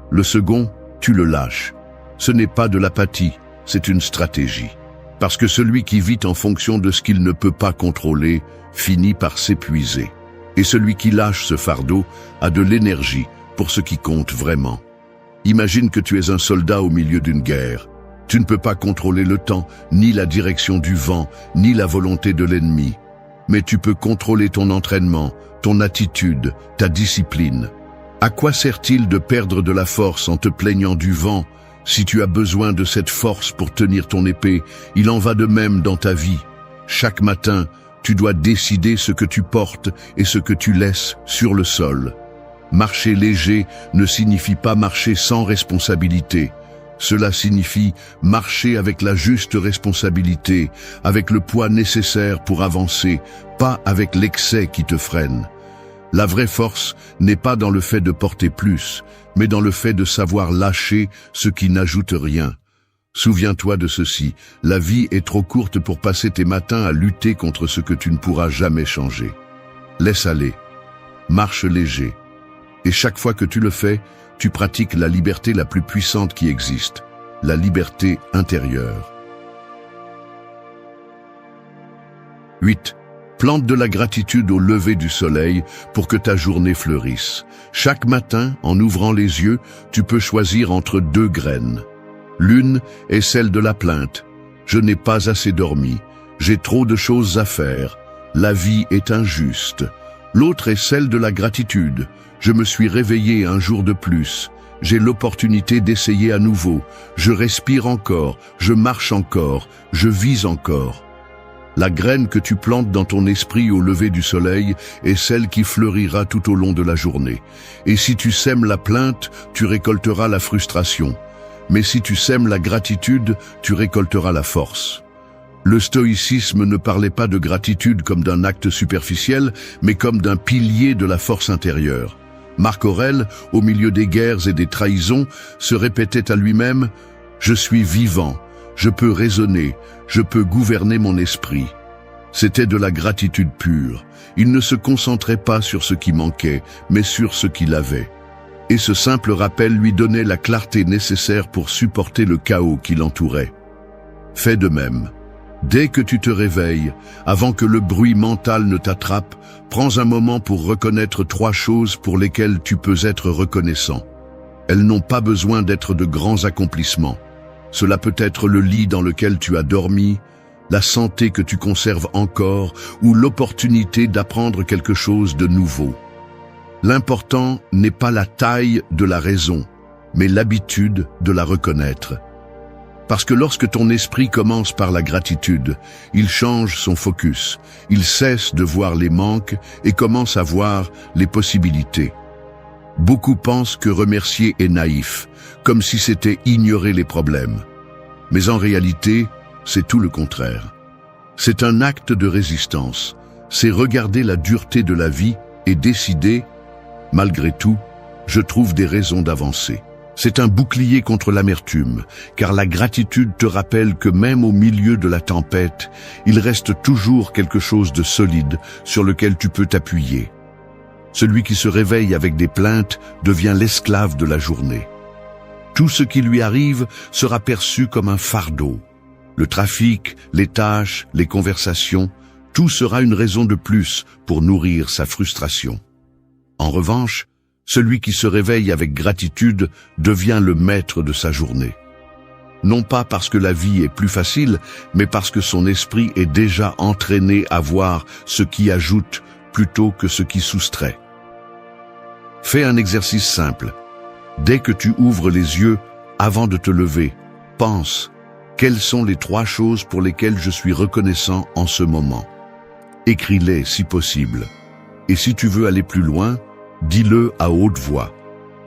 Le second, tu le lâches. Ce n'est pas de l'apathie, c'est une stratégie. Parce que celui qui vit en fonction de ce qu'il ne peut pas contrôler finit par s'épuiser. Et celui qui lâche ce fardeau a de l'énergie pour ce qui compte vraiment. Imagine que tu es un soldat au milieu d'une guerre. Tu ne peux pas contrôler le temps, ni la direction du vent, ni la volonté de l'ennemi. Mais tu peux contrôler ton entraînement, ton attitude, ta discipline. À quoi sert-il de perdre de la force en te plaignant du vent? Si tu as besoin de cette force pour tenir ton épée, il en va de même dans ta vie. Chaque matin, tu dois décider ce que tu portes et ce que tu laisses sur le sol. Marcher léger ne signifie pas marcher sans responsabilité. Cela signifie marcher avec la juste responsabilité, avec le poids nécessaire pour avancer, pas avec l'excès qui te freine. La vraie force n'est pas dans le fait de porter plus, mais dans le fait de savoir lâcher ce qui n'ajoute rien. Souviens-toi de ceci, la vie est trop courte pour passer tes matins à lutter contre ce que tu ne pourras jamais changer. Laisse aller, marche léger, et chaque fois que tu le fais, tu pratiques la liberté la plus puissante qui existe, la liberté intérieure. 8. Plante de la gratitude au lever du soleil pour que ta journée fleurisse. Chaque matin, en ouvrant les yeux, tu peux choisir entre 2 graines. L'une est celle de la plainte. Je n'ai pas assez dormi. J'ai trop de choses à faire. La vie est injuste. L'autre est celle de la gratitude. Je me suis réveillé un jour de plus. J'ai l'opportunité d'essayer à nouveau. Je respire encore. Je marche encore. Je vis encore. La graine que tu plantes dans ton esprit au lever du soleil est celle qui fleurira tout au long de la journée. Et si tu sèmes la plainte, tu récolteras la frustration. Mais si tu sèmes la gratitude, tu récolteras la force. Le stoïcisme ne parlait pas de gratitude comme d'un acte superficiel, mais comme d'un pilier de la force intérieure. Marc Aurèle, au milieu des guerres et des trahisons, se répétait à lui-même « Je suis vivant, je peux raisonner, je peux gouverner mon esprit ». C'était de la gratitude pure. Il ne se concentrait pas sur ce qui manquait, mais sur ce qu'il avait. Et ce simple rappel lui donnait la clarté nécessaire pour supporter le chaos qui l'entourait. Fais de même. Dès que tu te réveilles, avant que le bruit mental ne t'attrape, prends un moment pour reconnaître 3 choses pour lesquelles tu peux être reconnaissant. Elles n'ont pas besoin d'être de grands accomplissements. Cela peut être le lit dans lequel tu as dormi, la santé que tu conserves encore ou l'opportunité d'apprendre quelque chose de nouveau. L'important n'est pas la taille de la raison, mais l'habitude de la reconnaître. Parce que lorsque ton esprit commence par la gratitude, il change son focus, il cesse de voir les manques et commence à voir les possibilités. Beaucoup pensent que remercier est naïf, comme si c'était ignorer les problèmes. Mais en réalité, c'est tout le contraire. C'est un acte de résistance, c'est regarder la dureté de la vie et décider, malgré tout, je trouve des raisons d'avancer. C'est un bouclier contre l'amertume, car la gratitude te rappelle que même au milieu de la tempête, il reste toujours quelque chose de solide sur lequel tu peux t'appuyer. Celui qui se réveille avec des plaintes devient l'esclave de la journée. Tout ce qui lui arrive sera perçu comme un fardeau. Le trafic, les tâches, les conversations, tout sera une raison de plus pour nourrir sa frustration. En revanche, celui qui se réveille avec gratitude devient le maître de sa journée. Non pas parce que la vie est plus facile, mais parce que son esprit est déjà entraîné à voir ce qui ajoute plutôt que ce qui soustrait. Fais un exercice simple. Dès que tu ouvres les yeux, avant de te lever, pense « Quelles sont les 3 choses pour lesquelles je suis reconnaissant en ce moment ?» Écris-les si possible. Et si tu veux aller plus loin, dis-le à haute voix.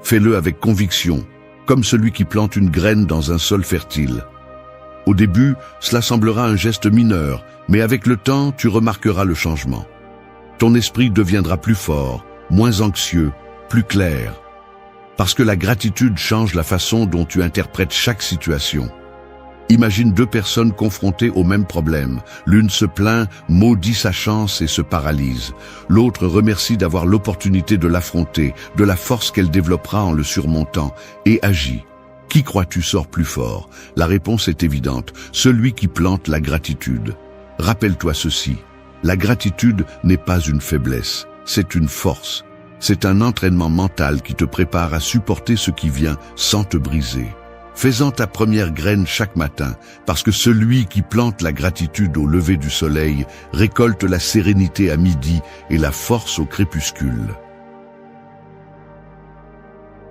Fais-le avec conviction, comme celui qui plante une graine dans un sol fertile. Au début, cela semblera un geste mineur, mais avec le temps, tu remarqueras le changement. Ton esprit deviendra plus fort, moins anxieux, plus clair. Parce que la gratitude change la façon dont tu interprètes chaque situation. Imagine 2 personnes confrontées au même problème. L'une se plaint, maudit sa chance et se paralyse. L'autre remercie d'avoir l'opportunité de l'affronter, de la force qu'elle développera en le surmontant, et agit. Qui crois-tu sort plus fort? La réponse est évidente, celui qui plante la gratitude. Rappelle-toi ceci, la gratitude n'est pas une faiblesse, c'est une force. C'est un entraînement mental qui te prépare à supporter ce qui vient sans te briser. Fais-en ta première graine chaque matin, parce que celui qui plante la gratitude au lever du soleil récolte la sérénité à midi et la force au crépuscule.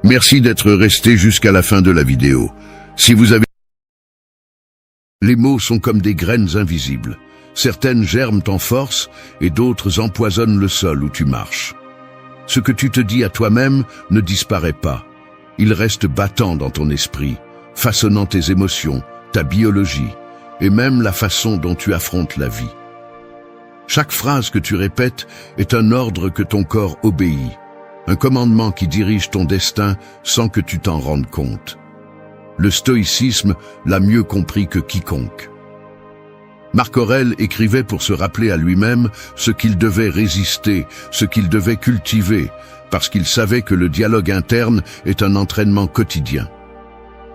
Merci d'être resté jusqu'à la fin de la vidéo. Si vous avez... Les mots sont comme des graines invisibles. Certaines germent en force et d'autres empoisonnent le sol où tu marches. Ce que tu te dis à toi-même ne disparaît pas. Il reste battant dans ton esprit, façonnant tes émotions, ta biologie et même la façon dont tu affrontes la vie. Chaque phrase que tu répètes est un ordre que ton corps obéit, un commandement qui dirige ton destin sans que tu t'en rendes compte. Le stoïcisme l'a mieux compris que quiconque. Marc Aurèle écrivait pour se rappeler à lui-même ce qu'il devait résister, ce qu'il devait cultiver, parce qu'il savait que le dialogue interne est un entraînement quotidien.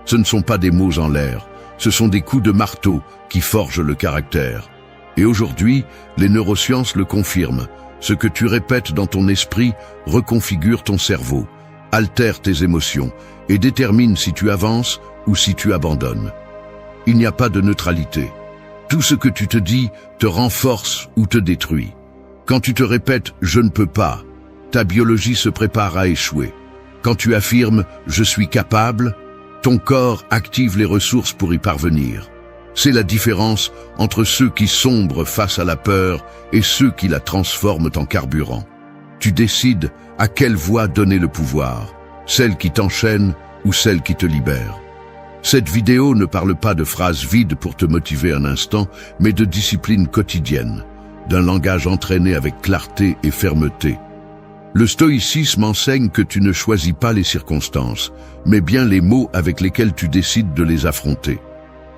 Ce ne sont pas des mots en l'air, ce sont des coups de marteau qui forgent le caractère. Et aujourd'hui, les neurosciences le confirment. Ce que tu répètes dans ton esprit reconfigure ton cerveau, altère tes émotions et détermine si tu avances ou si tu abandonnes. Il n'y a pas de neutralité. Tout ce que tu te dis te renforce ou te détruit. Quand tu te répètes « je ne peux pas », ta biologie se prépare à échouer. Quand tu affirmes « je suis capable », ton corps active les ressources pour y parvenir. C'est la différence entre ceux qui sombrent face à la peur et ceux qui la transforment en carburant. Tu décides à quelle voie donner le pouvoir, celle qui t'enchaîne ou celle qui te libère. Cette vidéo ne parle pas de phrases vides pour te motiver un instant, mais de discipline quotidienne, d'un langage entraîné avec clarté et fermeté. Le stoïcisme enseigne que tu ne choisis pas les circonstances, mais bien les mots avec lesquels tu décides de les affronter.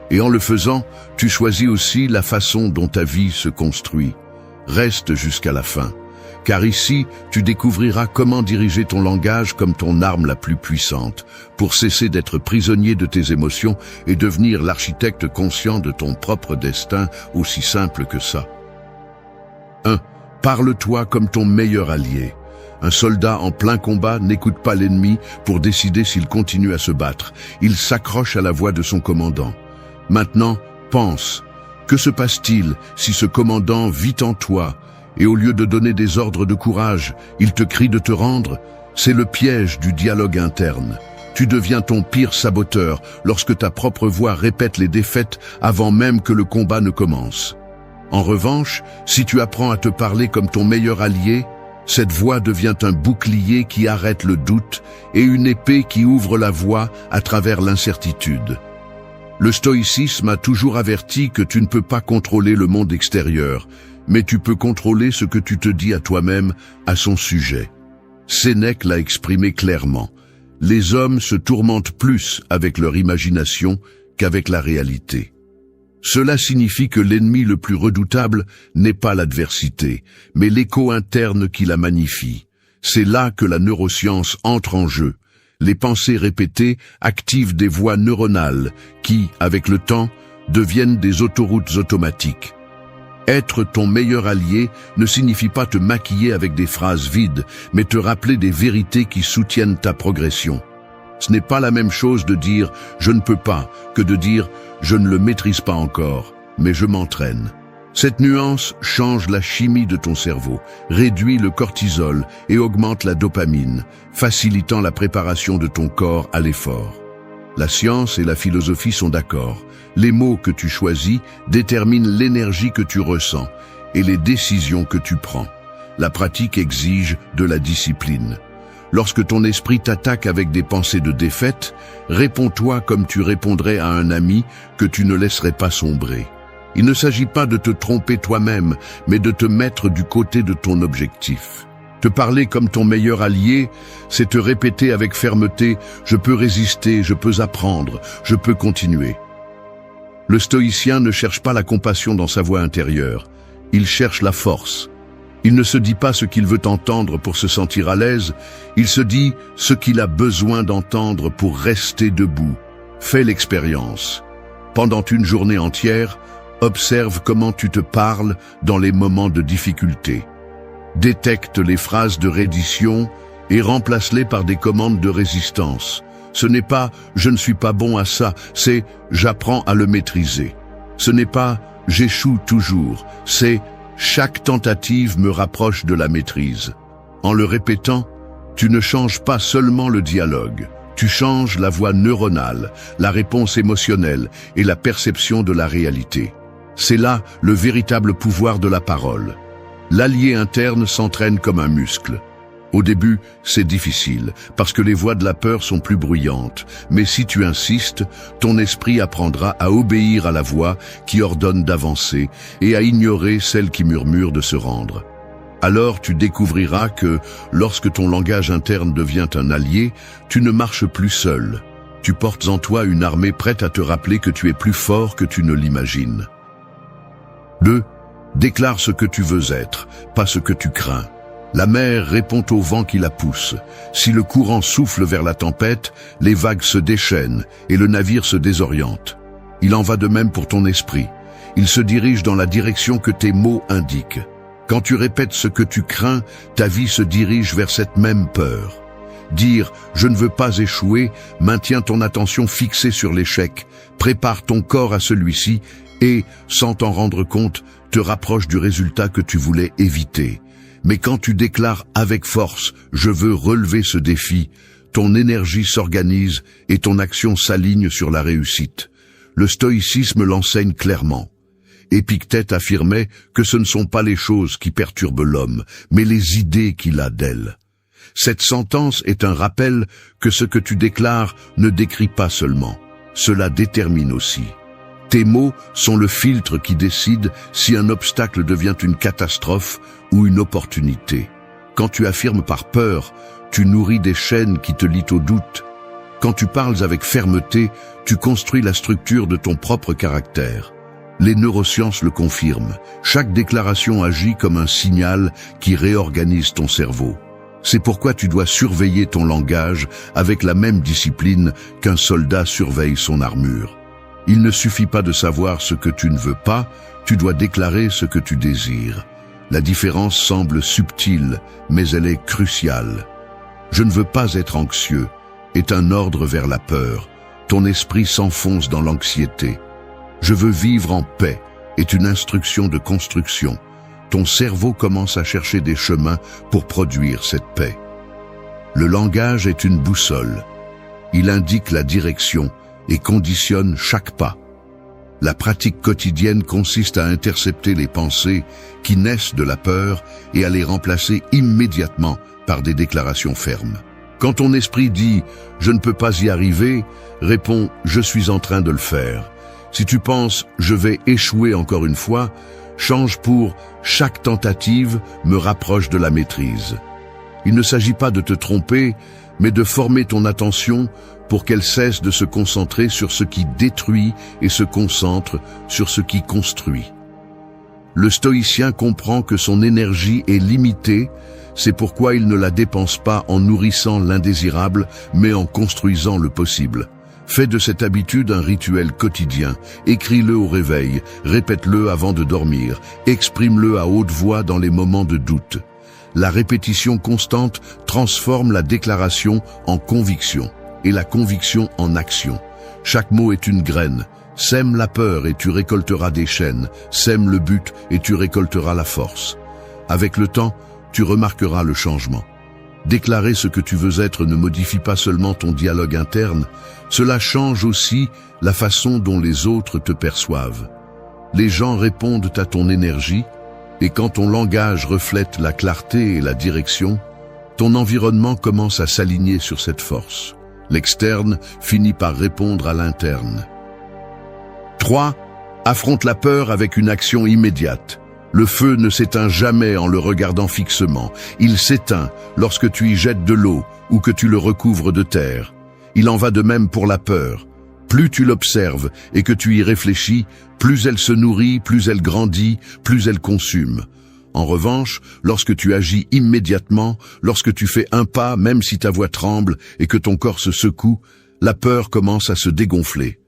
Et en le faisant, tu choisis aussi la façon dont ta vie se construit. Reste jusqu'à la fin, car ici, tu découvriras comment diriger ton langage comme ton arme la plus puissante, pour cesser d'être prisonnier de tes émotions et devenir l'architecte conscient de ton propre destin, aussi simple que ça. 1. Parle-toi comme ton meilleur allié. Un soldat en plein combat n'écoute pas l'ennemi pour décider s'il continue à se battre. Il s'accroche à la voix de son commandant. Maintenant, pense. Que se passe-t-il si ce commandant vit en toi et au lieu de donner des ordres de courage, il te crie de te rendre? C'est le piège du dialogue interne. Tu deviens ton pire saboteur lorsque ta propre voix répète les défaites avant même que le combat ne commence. En revanche, si tu apprends à te parler comme ton meilleur allié, cette voix devient un bouclier qui arrête le doute et une épée qui ouvre la voie à travers l'incertitude. Le stoïcisme a toujours averti que tu ne peux pas contrôler le monde extérieur, mais tu peux contrôler ce que tu te dis à toi-même à son sujet. Sénèque l'a exprimé clairement. Les hommes se tourmentent plus avec leur imagination qu'avec la réalité. Cela signifie que l'ennemi le plus redoutable n'est pas l'adversité, mais l'écho interne qui la magnifie. C'est là que la neuroscience entre en jeu. Les pensées répétées activent des voies neuronales qui, avec le temps, deviennent des autoroutes automatiques. Être ton meilleur allié ne signifie pas te maquiller avec des phrases vides, mais te rappeler des vérités qui soutiennent ta progression. Ce n'est pas la même chose de dire « je ne peux pas » que de dire « je ne le maîtrise pas encore, mais je m'entraîne ». Cette nuance change la chimie de ton cerveau, réduit le cortisol et augmente la dopamine, facilitant la préparation de ton corps à l'effort. La science et la philosophie sont d'accord. Les mots que tu choisis déterminent l'énergie que tu ressens et les décisions que tu prends. La pratique exige de la discipline. Lorsque ton esprit t'attaque avec des pensées de défaite, réponds-toi comme tu répondrais à un ami que tu ne laisserais pas sombrer. Il ne s'agit pas de te tromper toi-même, mais de te mettre du côté de ton objectif. Te parler comme ton meilleur allié, c'est te répéter avec fermeté « je peux résister, je peux apprendre, je peux continuer ». Le stoïcien ne cherche pas la compassion dans sa voix intérieure, il cherche la force. Il ne se dit pas ce qu'il veut entendre pour se sentir à l'aise, il se dit ce qu'il a besoin d'entendre pour rester debout. Fais l'expérience. Pendant une journée entière, observe comment tu te parles dans les moments de difficulté. Détecte les phrases de reddition et remplace-les par des commandes de résistance. Ce n'est pas « je ne suis pas bon à ça », c'est « j'apprends à le maîtriser ». Ce n'est pas « j'échoue toujours », c'est « chaque tentative me rapproche de la maîtrise ». En le répétant, tu ne changes pas seulement le dialogue, tu changes la voie neuronale, la réponse émotionnelle et la perception de la réalité. C'est là le véritable pouvoir de la parole. L'allié interne s'entraîne comme un muscle. Au début, c'est difficile, parce que les voix de la peur sont plus bruyantes. Mais si tu insistes, ton esprit apprendra à obéir à la voix qui ordonne d'avancer et à ignorer celle qui murmure de se rendre. Alors tu découvriras que, lorsque ton langage interne devient un allié, tu ne marches plus seul. Tu portes en toi une armée prête à te rappeler que tu es plus fort que tu ne l'imagines. 2. Déclare ce que tu veux être, pas ce que tu crains. La mer répond au vent qui la pousse. Si le courant souffle vers la tempête, les vagues se déchaînent et le navire se désoriente. Il en va de même pour ton esprit. Il se dirige dans la direction que tes mots indiquent. Quand tu répètes ce que tu crains, ta vie se dirige vers cette même peur. Dire « je ne veux pas échouer » maintient ton attention fixée sur l'échec, prépare ton corps à celui-ci et, sans t'en rendre compte, te rapproche du résultat que tu voulais éviter. Mais quand tu déclares avec force « je veux relever ce défi », ton énergie s'organise et ton action s'aligne sur la réussite. Le stoïcisme l'enseigne clairement. Épictète affirmait que ce ne sont pas les choses qui perturbent l'homme, mais les idées qu'il a d'elles. Cette sentence est un rappel que ce que tu déclares ne décrit pas seulement, cela détermine aussi. Tes mots sont le filtre qui décide si un obstacle devient une catastrophe ou une opportunité. Quand tu affirmes par peur, tu nourris des chaînes qui te lient au doute. Quand tu parles avec fermeté, tu construis la structure de ton propre caractère. Les neurosciences le confirment. Chaque déclaration agit comme un signal qui réorganise ton cerveau. C'est pourquoi tu dois surveiller ton langage avec la même discipline qu'un soldat surveille son armure. Il ne suffit pas de savoir ce que tu ne veux pas, tu dois déclarer ce que tu désires. La différence semble subtile, mais elle est cruciale. Je ne veux pas être anxieux est un ordre vers la peur. Ton esprit s'enfonce dans l'anxiété. Je veux vivre en paix est une instruction de construction. Ton cerveau commence à chercher des chemins pour produire cette paix. Le langage est une boussole. Il indique la direction et conditionne chaque pas. La pratique quotidienne consiste à intercepter les pensées qui naissent de la peur et à les remplacer immédiatement par des déclarations fermes. Quand ton esprit dit « je ne peux pas y arriver », réponds « je suis en train de le faire ». Si tu penses « je vais échouer encore une fois », change pour « chaque tentative me rapproche de la maîtrise ». Il ne s'agit pas de te tromper, mais de former ton attention pour qu'elle cesse de se concentrer sur ce qui détruit et se concentre sur ce qui construit. Le stoïcien comprend que son énergie est limitée, c'est pourquoi il ne la dépense pas en nourrissant l'indésirable, mais en construisant le possible. Fais de cette habitude un rituel quotidien, écris-le au réveil, répète-le avant de dormir, exprime-le à haute voix dans les moments de doute. La répétition constante transforme la déclaration en conviction et la conviction en action. Chaque mot est une graine. Sème la peur et tu récolteras des chênes. Sème le but et tu récolteras la force. Avec le temps, tu remarqueras le changement. Déclarer ce que tu veux être ne modifie pas seulement ton dialogue interne, cela change aussi la façon dont les autres te perçoivent. Les gens répondent à ton énergie, et quand ton langage reflète la clarté et la direction, ton environnement commence à s'aligner sur cette force. L'externe finit par répondre à l'interne. 3. Affronte la peur avec une action immédiate. Le feu ne s'éteint jamais en le regardant fixement. Il s'éteint lorsque tu y jettes de l'eau ou que tu le recouvres de terre. Il en va de même pour la peur. Plus tu l'observes et que tu y réfléchis, plus elle se nourrit, plus elle grandit, plus elle consume. En revanche, lorsque tu agis immédiatement, lorsque tu fais un pas, même si ta voix tremble et que ton corps se secoue, la peur commence à se dégonfler.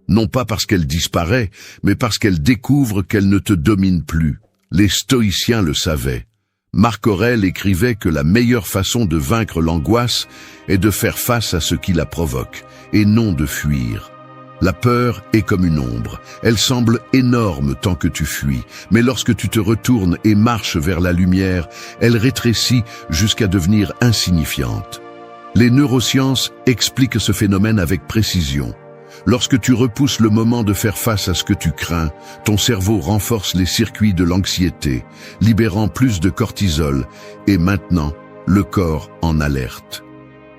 Non pas parce qu'elle disparaît, mais parce qu'elle découvre qu'elle ne te domine plus. Les stoïciens le savaient. Marc Aurèle écrivait que la meilleure façon de vaincre l'angoisse est de faire face à ce qui la provoque, et non de fuir. La peur est comme une ombre. Elle semble énorme tant que tu fuis, mais lorsque tu te retournes et marches vers la lumière, elle rétrécit jusqu'à devenir insignifiante. Les neurosciences expliquent ce phénomène avec précision. Lorsque tu repousses le moment de faire face à ce que tu crains, ton cerveau renforce les circuits de l'anxiété, libérant plus de cortisol, et maintenant, le corps en alerte.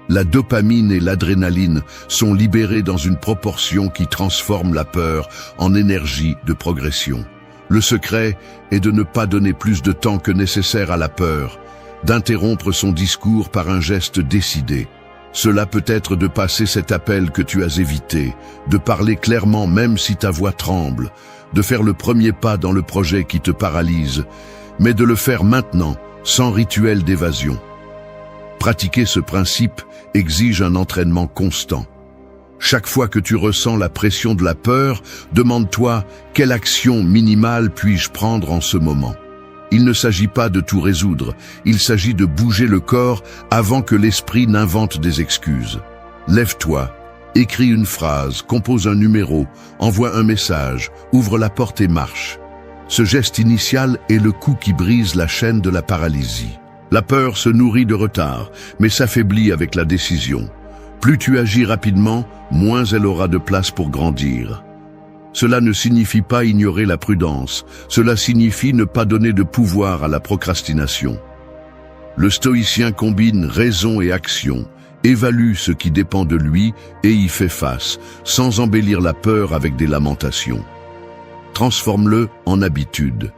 La dopamine et l'adrénaline sont libérées dans une proportion qui transforme la peur en énergie de progression. Le secret est de ne pas donner plus de temps que nécessaire à la peur, d'interrompre son discours par un geste décidé. Cela peut être de passer cet appel que tu as évité, de parler clairement même si ta voix tremble, de faire le premier pas dans le projet qui te paralyse, mais de le faire maintenant, sans rituel d'évasion. Pratiquer ce principe exige un entraînement constant. Chaque fois que tu ressens la pression de la peur, demande-toi quelle action minimale puis-je prendre en ce moment. Il ne s'agit pas de tout résoudre, il s'agit de bouger le corps avant que l'esprit n'invente des excuses. Lève-toi, écris une phrase, compose un numéro, envoie un message, ouvre la porte et marche. Ce geste initial est le coup qui brise la chaîne de la paralysie. La peur se nourrit de retard, mais s'affaiblit avec la décision. Plus tu agis rapidement, moins elle aura de place pour grandir. Cela ne signifie pas ignorer la prudence, cela signifie ne pas donner de pouvoir à la procrastination. Le stoïcien combine raison et action, évalue ce qui dépend de lui et y fait face, sans embellir la peur avec des lamentations. Transforme-le en habitude.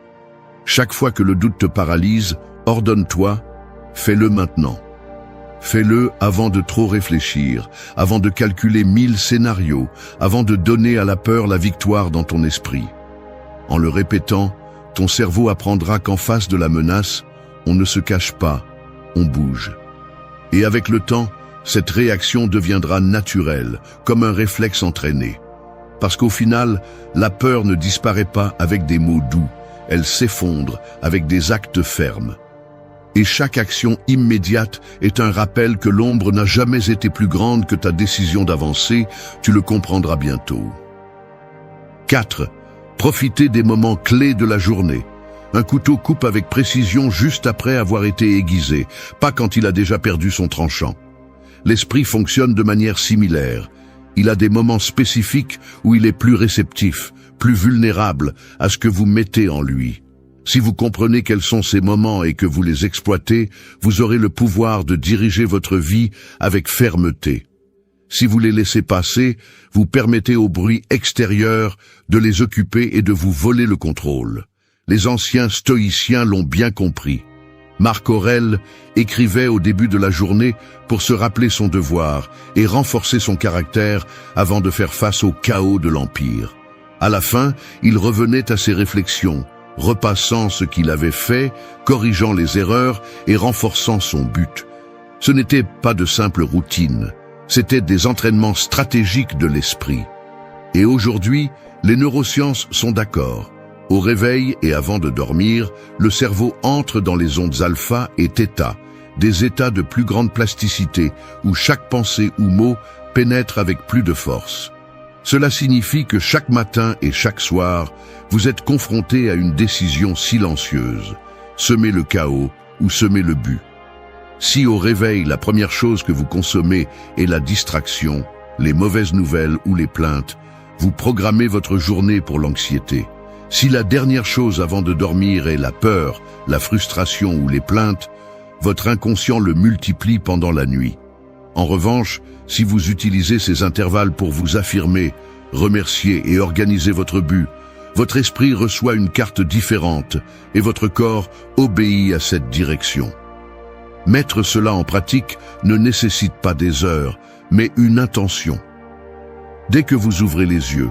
Chaque fois que le doute te paralyse, ordonne-toi, fais-le maintenant. Fais-le avant de trop réfléchir, avant de calculer 1000 scénarios, avant de donner à la peur la victoire dans ton esprit. En le répétant, ton cerveau apprendra qu'en face de la menace, on ne se cache pas, on bouge. Et avec le temps, cette réaction deviendra naturelle, comme un réflexe entraîné. Parce qu'au final, la peur ne disparaît pas avec des mots doux, elle s'effondre avec des actes fermes. Et chaque action immédiate est un rappel que l'ombre n'a jamais été plus grande que ta décision d'avancer, tu le comprendras bientôt. 4. Profitez des moments clés de la journée. Un couteau coupe avec précision juste après avoir été aiguisé, pas quand il a déjà perdu son tranchant. L'esprit fonctionne de manière similaire. Il a des moments spécifiques où il est plus réceptif, plus vulnérable à ce que vous mettez en lui. Si vous comprenez quels sont ces moments et que vous les exploitez, vous aurez le pouvoir de diriger votre vie avec fermeté. Si vous les laissez passer, vous permettez au bruit extérieur de les occuper et de vous voler le contrôle. Les anciens stoïciens l'ont bien compris. Marc Aurèle écrivait au début de la journée pour se rappeler son devoir et renforcer son caractère avant de faire face au chaos de l'Empire. À la fin, il revenait à ses réflexions, repassant ce qu'il avait fait, corrigeant les erreurs et renforçant son but. Ce n'était pas de simples routines, c'était des entraînements stratégiques de l'esprit. Et aujourd'hui, les neurosciences sont d'accord. Au réveil et avant de dormir, le cerveau entre dans les ondes alpha et θ, des états de plus grande plasticité où chaque pensée ou mot pénètre avec plus de force. Cela signifie que chaque matin et chaque soir, vous êtes confronté à une décision silencieuse, semer le chaos ou semer le but. Si au réveil, la première chose que vous consommez est la distraction, les mauvaises nouvelles ou les plaintes, vous programmez votre journée pour l'anxiété. Si la dernière chose avant de dormir est la peur, la frustration ou les plaintes, votre inconscient le multiplie pendant la nuit. En revanche, si vous utilisez ces intervalles pour vous affirmer, remercier et organiser votre but, votre esprit reçoit une carte différente et votre corps obéit à cette direction. Mettre cela en pratique ne nécessite pas des heures, mais une intention. Dès que vous ouvrez les yeux,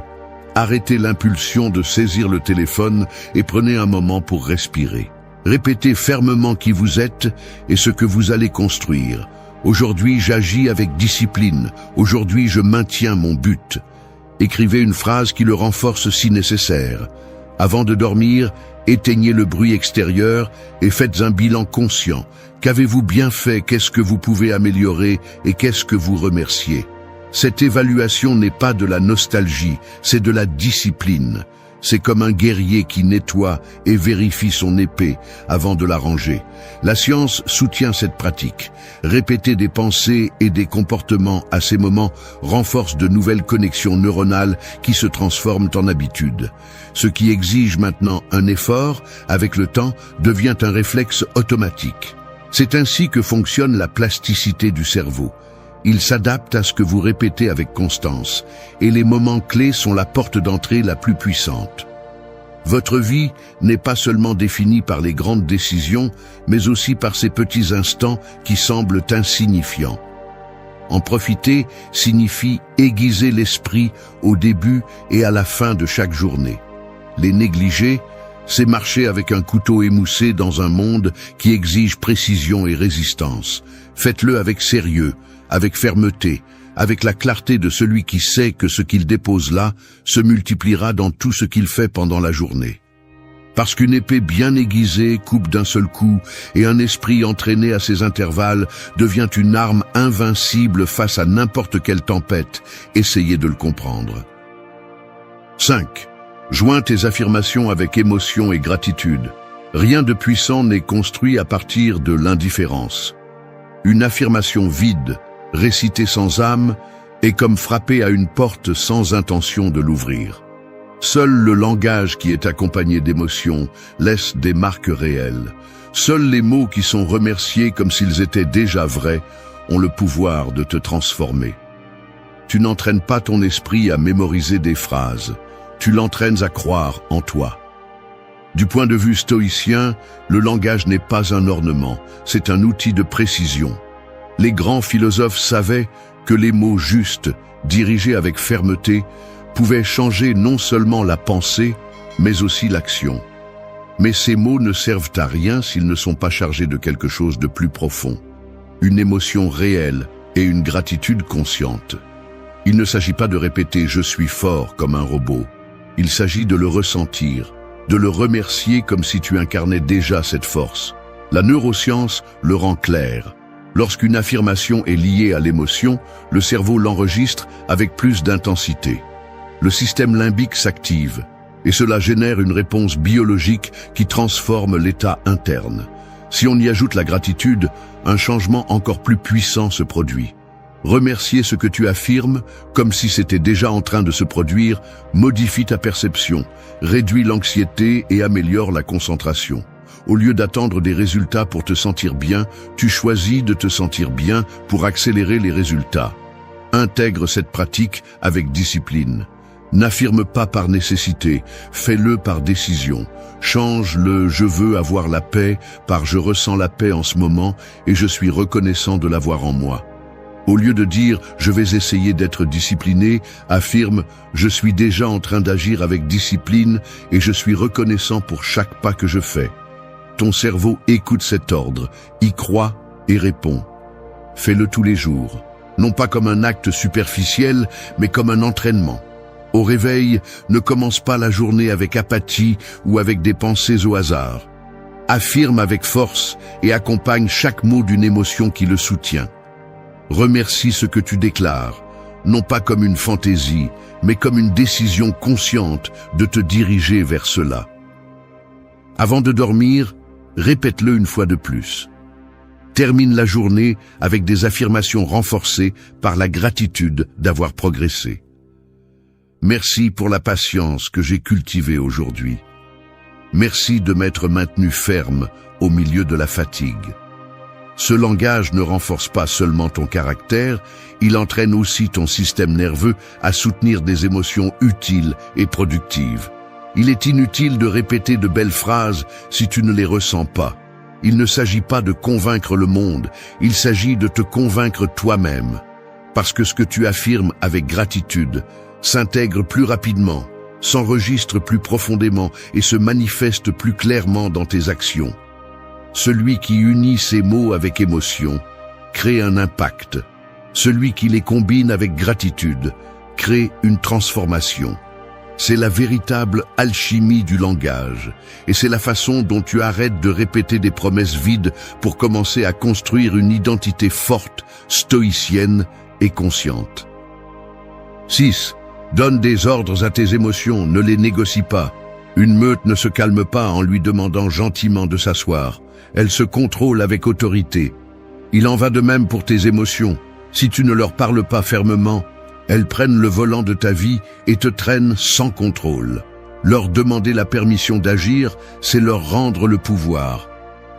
arrêtez l'impulsion de saisir le téléphone et prenez un moment pour respirer. Répétez fermement qui vous êtes et ce que vous allez construire. Aujourd'hui, j'agis avec discipline. Aujourd'hui, je maintiens mon but. Écrivez une phrase qui le renforce si nécessaire. Avant de dormir, éteignez le bruit extérieur et faites un bilan conscient. Qu'avez-vous bien fait? Qu'est-ce que vous pouvez améliorer? Et qu'est-ce que vous remerciez? Cette évaluation n'est pas de la nostalgie, c'est de la discipline. C'est comme un guerrier qui nettoie et vérifie son épée avant de la ranger. La science soutient cette pratique. Répéter des pensées et des comportements à ces moments renforce de nouvelles connexions neuronales qui se transforment en habitudes. Ce qui exige maintenant un effort, avec le temps, devient un réflexe automatique. C'est ainsi que fonctionne la plasticité du cerveau. Il s'adapte à ce que vous répétez avec constance, et les moments clés sont la porte d'entrée la plus puissante. Votre vie n'est pas seulement définie par les grandes décisions, mais aussi par ces petits instants qui semblent insignifiants. En profiter signifie aiguiser l'esprit au début et à la fin de chaque journée. Les négliger, c'est marcher avec un couteau émoussé dans un monde qui exige précision et résistance. Faites-le avec sérieux, avec fermeté, avec la clarté de celui qui sait que ce qu'il dépose là se multipliera dans tout ce qu'il fait pendant la journée. Parce qu'une épée bien aiguisée coupe d'un seul coup et un esprit entraîné à ses intervalles devient une arme invincible face à n'importe quelle tempête. Essayez de le comprendre. 5. Joins tes affirmations avec émotion et gratitude. Rien de puissant n'est construit à partir de l'indifférence. Une affirmation vide, récitée sans âme, est comme frapper à une porte sans intention de l'ouvrir. Seul le langage qui est accompagné d'émotions laisse des marques réelles. Seuls les mots qui sont remerciés comme s'ils étaient déjà vrais ont le pouvoir de te transformer. Tu n'entraînes pas ton esprit à mémoriser des phrases, tu l'entraînes à croire en toi. Du point de vue stoïcien, le langage n'est pas un ornement, c'est un outil de précision. Les grands philosophes savaient que les mots justes, dirigés avec fermeté, pouvaient changer non seulement la pensée, mais aussi l'action. Mais ces mots ne servent à rien s'ils ne sont pas chargés de quelque chose de plus profond, une émotion réelle et une gratitude consciente. Il ne s'agit pas de répéter « je suis fort » comme un robot. Il s'agit de le ressentir, de le remercier comme si tu incarnais déjà cette force. La neuroscience le rend clair. Lorsqu'une affirmation est liée à l'émotion, le cerveau l'enregistre avec plus d'intensité. Le système limbique s'active, et cela génère une réponse biologique qui transforme l'état interne. Si on y ajoute la gratitude, un changement encore plus puissant se produit. Remercier ce que tu affirmes, comme si c'était déjà en train de se produire, modifie ta perception, réduit l'anxiété et améliore la concentration. Au lieu d'attendre des résultats pour te sentir bien, tu choisis de te sentir bien pour accélérer les résultats. Intègre cette pratique avec discipline. N'affirme pas par nécessité, fais-le par décision. Change le « je veux avoir la paix » par « je ressens la paix en ce moment et je suis reconnaissant de l'avoir en moi ». Au lieu de dire « je vais essayer d'être discipliné », affirme « je suis déjà en train d'agir avec discipline et je suis reconnaissant pour chaque pas que je fais ». Ton cerveau écoute cet ordre, y croit et répond. Fais-le tous les jours, non pas comme un acte superficiel, mais comme un entraînement. Au réveil, ne commence pas la journée avec apathie ou avec des pensées au hasard. Affirme avec force et accompagne chaque mot d'une émotion qui le soutient. Remercie ce que tu déclares, non pas comme une fantaisie, mais comme une décision consciente de te diriger vers cela. Avant de dormir, répète-le une fois de plus. Termine la journée avec des affirmations renforcées par la gratitude d'avoir progressé. Merci pour la patience que j'ai cultivée aujourd'hui. Merci de m'être maintenu ferme au milieu de la fatigue. Ce langage ne renforce pas seulement ton caractère, il entraîne aussi ton système nerveux à soutenir des émotions utiles et productives. Il est inutile de répéter de belles phrases si tu ne les ressens pas. Il ne s'agit pas de convaincre le monde, il s'agit de te convaincre toi-même. Parce que ce que tu affirmes avec gratitude s'intègre plus rapidement, s'enregistre plus profondément et se manifeste plus clairement dans tes actions. Celui qui unit ces mots avec émotion crée un impact. Celui qui les combine avec gratitude crée une transformation. C'est la véritable alchimie du langage, et c'est la façon dont tu arrêtes de répéter des promesses vides pour commencer à construire une identité forte, stoïcienne et consciente. 6. Donne des ordres à tes émotions, ne les négocie pas. Une meute ne se calme pas en lui demandant gentiment de s'asseoir. Elle se contrôle avec autorité. Il en va de même pour tes émotions. Si tu ne leur parles pas fermement, elles prennent le volant de ta vie et te traînent sans contrôle. Leur demander la permission d'agir, c'est leur rendre le pouvoir.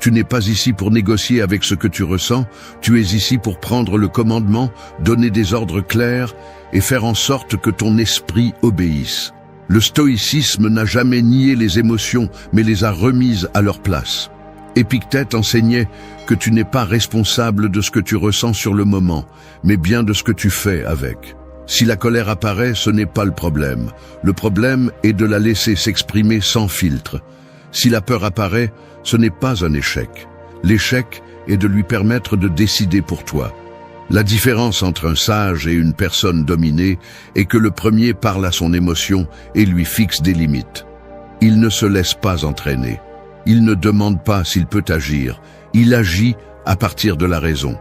Tu n'es pas ici pour négocier avec ce que tu ressens, tu es ici pour prendre le commandement, donner des ordres clairs et faire en sorte que ton esprit obéisse. Le stoïcisme n'a jamais nié les émotions, mais les a remises à leur place. Épictète enseignait que tu n'es pas responsable de ce que tu ressens sur le moment, mais bien de ce que tu fais avec. Si la colère apparaît, ce n'est pas le problème. Le problème est de la laisser s'exprimer sans filtre. Si la peur apparaît, ce n'est pas un échec. L'échec est de lui permettre de décider pour toi. La différence entre un sage et une personne dominée est que le premier parle à son émotion et lui fixe des limites. Il ne se laisse pas entraîner. Il ne demande pas s'il peut agir. Il agit à partir de la raison.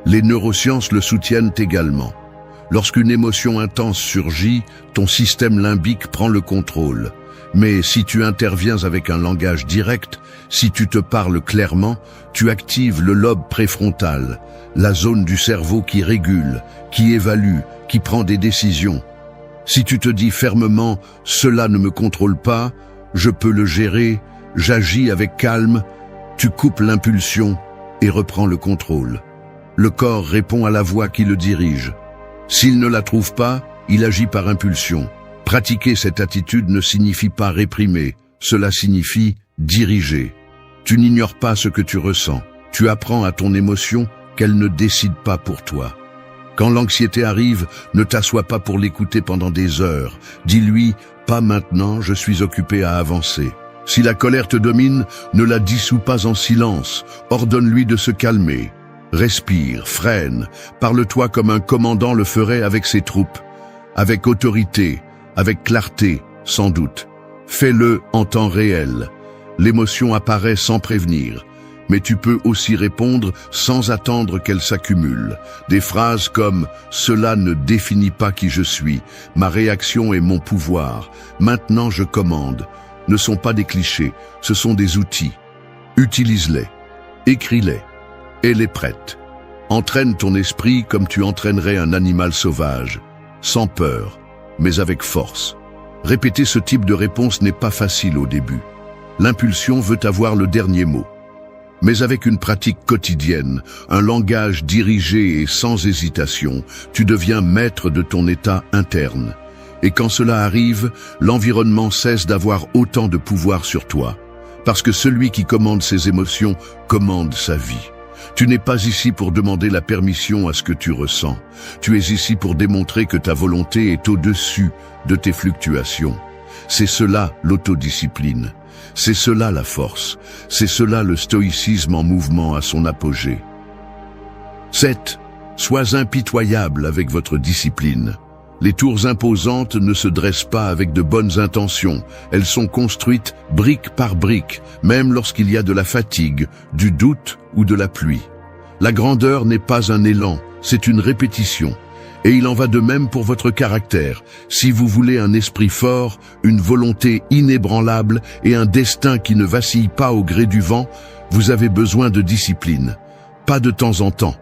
Les neurosciences le soutiennent également. Lorsqu'une émotion intense surgit, ton système limbique prend le contrôle. Mais si tu interviens avec un langage direct, si tu te parles clairement, tu actives le lobe préfrontal, la zone du cerveau qui régule, qui évalue, qui prend des décisions. Si tu te dis fermement « cela ne me contrôle pas, je peux le gérer, j'agis avec calme », tu coupes l'impulsion et reprends le contrôle. Le corps répond à la voix qui le dirige. S'il ne la trouve pas, il agit par impulsion. Pratiquer cette attitude ne signifie pas réprimer, cela signifie diriger. Tu n'ignores pas ce que tu ressens, tu apprends à ton émotion qu'elle ne décide pas pour toi. Quand l'anxiété arrive, ne t'assois pas pour l'écouter pendant des heures. Dis-lui « pas maintenant, je suis occupé à avancer ». Si la colère te domine, ne la dissous pas en silence, ordonne-lui de se calmer. Respire, freine, parle-toi comme un commandant le ferait avec ses troupes, avec autorité, avec clarté, sans doute. Fais-le en temps réel. L'émotion apparaît sans prévenir, mais tu peux aussi répondre sans attendre qu'elle s'accumule. Des phrases comme « Cela ne définit pas qui je suis, ma réaction est mon pouvoir, maintenant je commande » ne sont pas des clichés, ce sont des outils. Utilise-les, écris-les, aie-les prêtes. Entraîne ton esprit comme tu entraînerais un animal sauvage, sans peur, mais avec force. Répéter ce type de réponse n'est pas facile au début. L'impulsion veut avoir le dernier mot. Mais avec une pratique quotidienne, un langage dirigé et sans hésitation, tu deviens maître de ton état interne. Et quand cela arrive, l'environnement cesse d'avoir autant de pouvoir sur toi. Parce que celui qui commande ses émotions commande sa vie. Tu n'es pas ici pour demander la permission à ce que tu ressens. Tu es ici pour démontrer que ta volonté est au-dessus de tes fluctuations. C'est cela l'autodiscipline. C'est cela la force. C'est cela le stoïcisme en mouvement à son apogée. 7. Sois impitoyable avec votre discipline. Les tours imposantes ne se dressent pas avec de bonnes intentions. Elles sont construites brique par brique, même lorsqu'il y a de la fatigue, du doute ou de la pluie. La grandeur n'est pas un élan, c'est une répétition. Et il en va de même pour votre caractère. Si vous voulez un esprit fort, une volonté inébranlable et un destin qui ne vacille pas au gré du vent, vous avez besoin de discipline. Pas de temps en temps,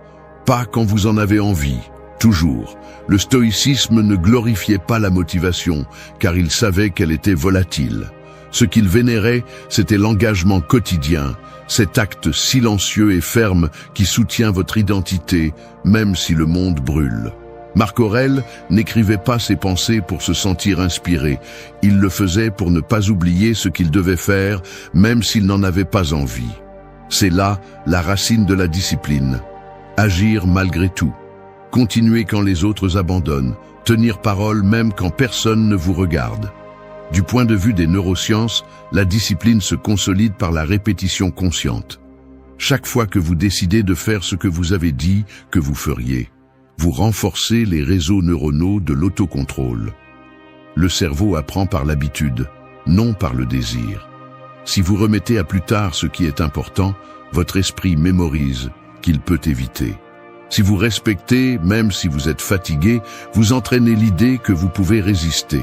pas quand vous en avez envie. Toujours. Le stoïcisme ne glorifiait pas la motivation, car il savait qu'elle était volatile. Ce qu'il vénérait, c'était l'engagement quotidien, cet acte silencieux et ferme qui soutient votre identité, même si le monde brûle. Marc Aurèle n'écrivait pas ses pensées pour se sentir inspiré. Il le faisait pour ne pas oublier ce qu'il devait faire, même s'il n'en avait pas envie. C'est là la racine de la discipline. Agir malgré tout. Continuer quand les autres abandonnent, tenir parole même quand personne ne vous regarde. Du point de vue des neurosciences, la discipline se consolide par la répétition consciente. Chaque fois que vous décidez de faire ce que vous avez dit que vous feriez, vous renforcez les réseaux neuronaux de l'autocontrôle. Le cerveau apprend par l'habitude, non par le désir. Si vous remettez à plus tard ce qui est important, votre esprit mémorise qu'il peut éviter. Si vous respectez, même si vous êtes fatigué, vous entraînez l'idée que vous pouvez résister.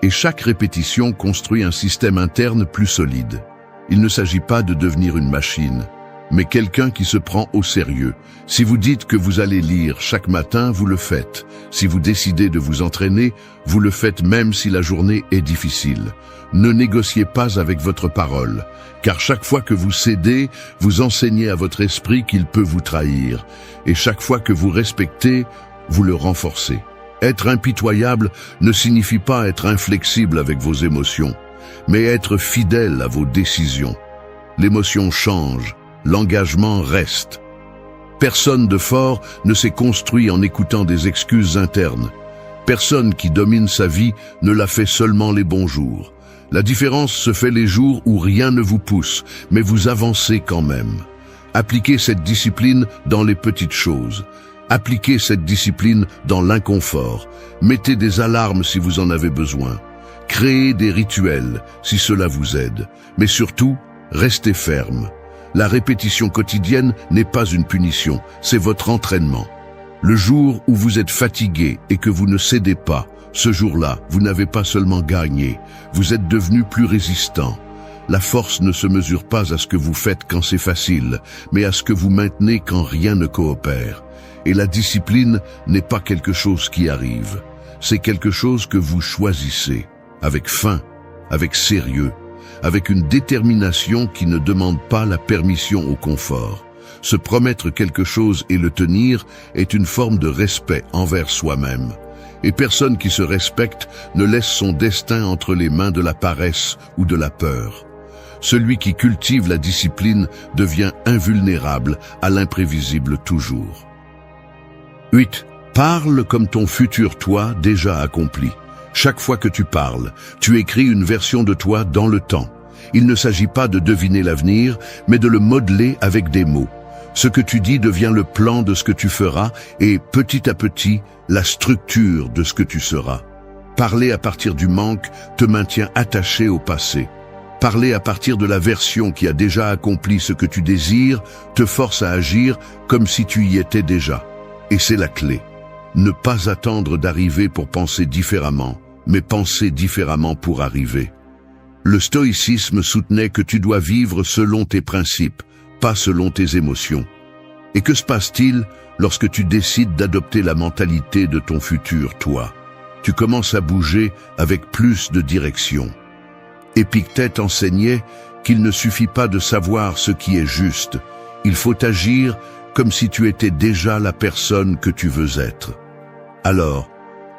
Et chaque répétition construit un système interne plus solide. Il ne s'agit pas de devenir une machine, mais quelqu'un qui se prend au sérieux. Si vous dites que vous allez lire chaque matin, vous le faites. Si vous décidez de vous entraîner, vous le faites même si la journée est difficile. Ne négociez pas avec votre parole, car chaque fois que vous cédez, vous enseignez à votre esprit qu'il peut vous trahir. Et chaque fois que vous respectez, vous le renforcez. Être impitoyable ne signifie pas être inflexible avec vos émotions, mais être fidèle à vos décisions. L'émotion change, l'engagement reste. Personne de fort ne s'est construit en écoutant des excuses internes. Personne qui domine sa vie ne la fait seulement les bons jours. La différence se fait les jours où rien ne vous pousse, mais vous avancez quand même. Appliquez cette discipline dans les petites choses. Appliquez cette discipline dans l'inconfort. Mettez des alarmes si vous en avez besoin. Créez des rituels si cela vous aide. Mais surtout, restez ferme. La répétition quotidienne n'est pas une punition, c'est votre entraînement. Le jour où vous êtes fatigué et que vous ne cédez pas, ce jour-là, vous n'avez pas seulement gagné, vous êtes devenu plus résistant. La force ne se mesure pas à ce que vous faites quand c'est facile, mais à ce que vous maintenez quand rien ne coopère. Et la discipline n'est pas quelque chose qui arrive, c'est quelque chose que vous choisissez, avec faim, avec sérieux, avec une détermination qui ne demande pas la permission au confort. Se promettre quelque chose et le tenir est une forme de respect envers soi-même. Et personne qui se respecte ne laisse son destin entre les mains de la paresse ou de la peur. Celui qui cultive la discipline devient invulnérable à l'imprévisible toujours. 8. Parle comme ton futur toi déjà accompli. Chaque fois que tu parles, tu écris une version de toi dans le temps. Il ne s'agit pas de deviner l'avenir, mais de le modeler avec des mots. Ce que tu dis devient le plan de ce que tu feras et, petit à petit, la structure de ce que tu seras. Parler à partir du manque te maintient attaché au passé. Parler à partir de la version qui a déjà accompli ce que tu désires te force à agir comme si tu y étais déjà. Et c'est la clé. Ne pas attendre d'arriver pour penser différemment, mais penser différemment pour arriver. Le stoïcisme soutenait que tu dois vivre selon tes principes, pas selon tes émotions. Et que se passe-t-il lorsque tu décides d'adopter la mentalité de ton futur toi? Tu commences à bouger avec plus de direction. Épictète enseignait qu'il ne suffit pas de savoir ce qui est juste, il faut agir comme si tu étais déjà la personne que tu veux être. Alors,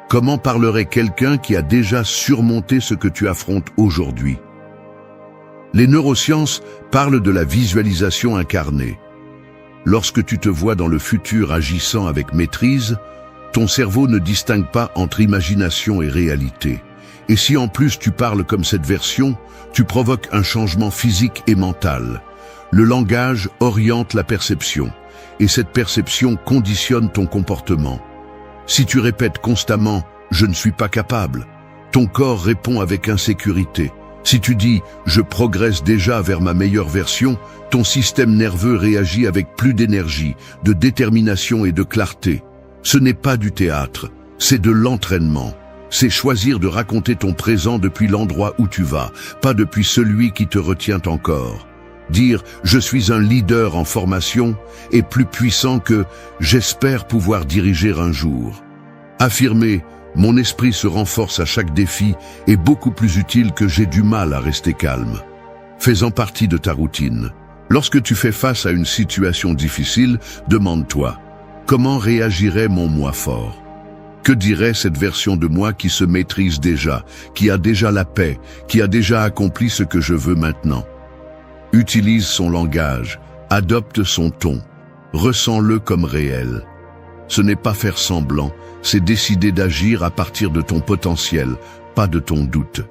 comment parlerait quelqu'un qui a déjà surmonté ce que tu affrontes aujourd'hui? Les neurosciences parlent de la visualisation incarnée. Lorsque tu te vois dans le futur agissant avec maîtrise, ton cerveau ne distingue pas entre imagination et réalité. Et si en plus tu parles comme cette version, tu provoques un changement physique et mental. Le langage oriente la perception, et cette perception conditionne ton comportement. Si tu répètes constamment « je ne suis pas capable », ton corps répond avec insécurité. Si tu dis « je progresse déjà vers ma meilleure version », ton système nerveux réagit avec plus d'énergie, de détermination et de clarté. Ce n'est pas du théâtre, c'est de l'entraînement. C'est choisir de raconter ton présent depuis l'endroit où tu vas, pas depuis celui qui te retient encore. Dire « je suis un leader en formation » est plus puissant que « j'espère pouvoir diriger un jour ». Affirmer « mon esprit se renforce à chaque défi » est beaucoup plus utile que « j'ai du mal à rester calme ». Faisant partie de ta routine. Lorsque tu fais face à une situation difficile, demande-toi « comment réagirait mon moi fort ?» Que dirait cette version de moi qui se maîtrise déjà, qui a déjà la paix, qui a déjà accompli ce que je veux maintenant? Utilise son langage, adopte son ton, ressens-le comme réel. Ce n'est pas faire semblant, c'est décider d'agir à partir de ton potentiel, pas de ton doute.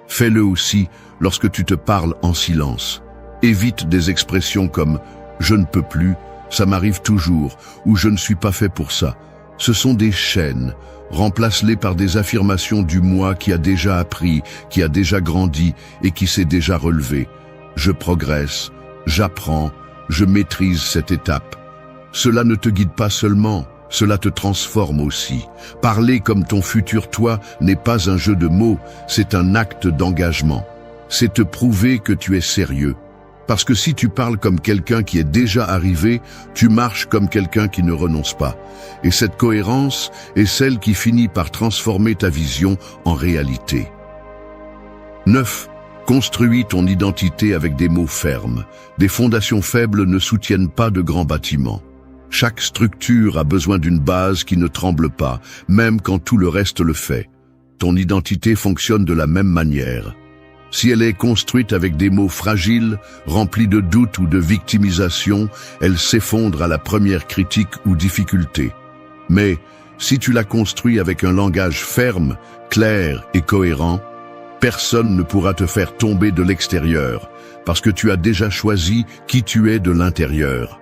Fais-le aussi lorsque tu te parles en silence. Évite des expressions comme « je ne peux plus »,« ça m'arrive toujours » ou « je ne suis pas fait pour ça ». Ce sont des chaînes. Remplace-les par des affirmations du moi qui a déjà appris, qui a déjà grandi et qui s'est déjà relevé. Je progresse, j'apprends, je maîtrise cette étape. Cela ne te guide pas seulement, cela te transforme aussi. Parler comme ton futur toi n'est pas un jeu de mots, c'est un acte d'engagement. C'est te prouver que tu es sérieux. Parce que si tu parles comme quelqu'un qui est déjà arrivé, tu marches comme quelqu'un qui ne renonce pas. Et cette cohérence est celle qui finit par transformer ta vision en réalité. 9. Construis ton identité avec des mots fermes. Des fondations faibles ne soutiennent pas de grands bâtiments. Chaque structure a besoin d'une base qui ne tremble pas, même quand tout le reste le fait. Ton identité fonctionne de la même manière. Si elle est construite avec des mots fragiles, remplis de doutes ou de victimisation, elle s'effondre à la première critique ou difficulté. Mais si tu la construis avec un langage ferme, clair et cohérent, personne ne pourra te faire tomber de l'extérieur, parce que tu as déjà choisi qui tu es de l'intérieur.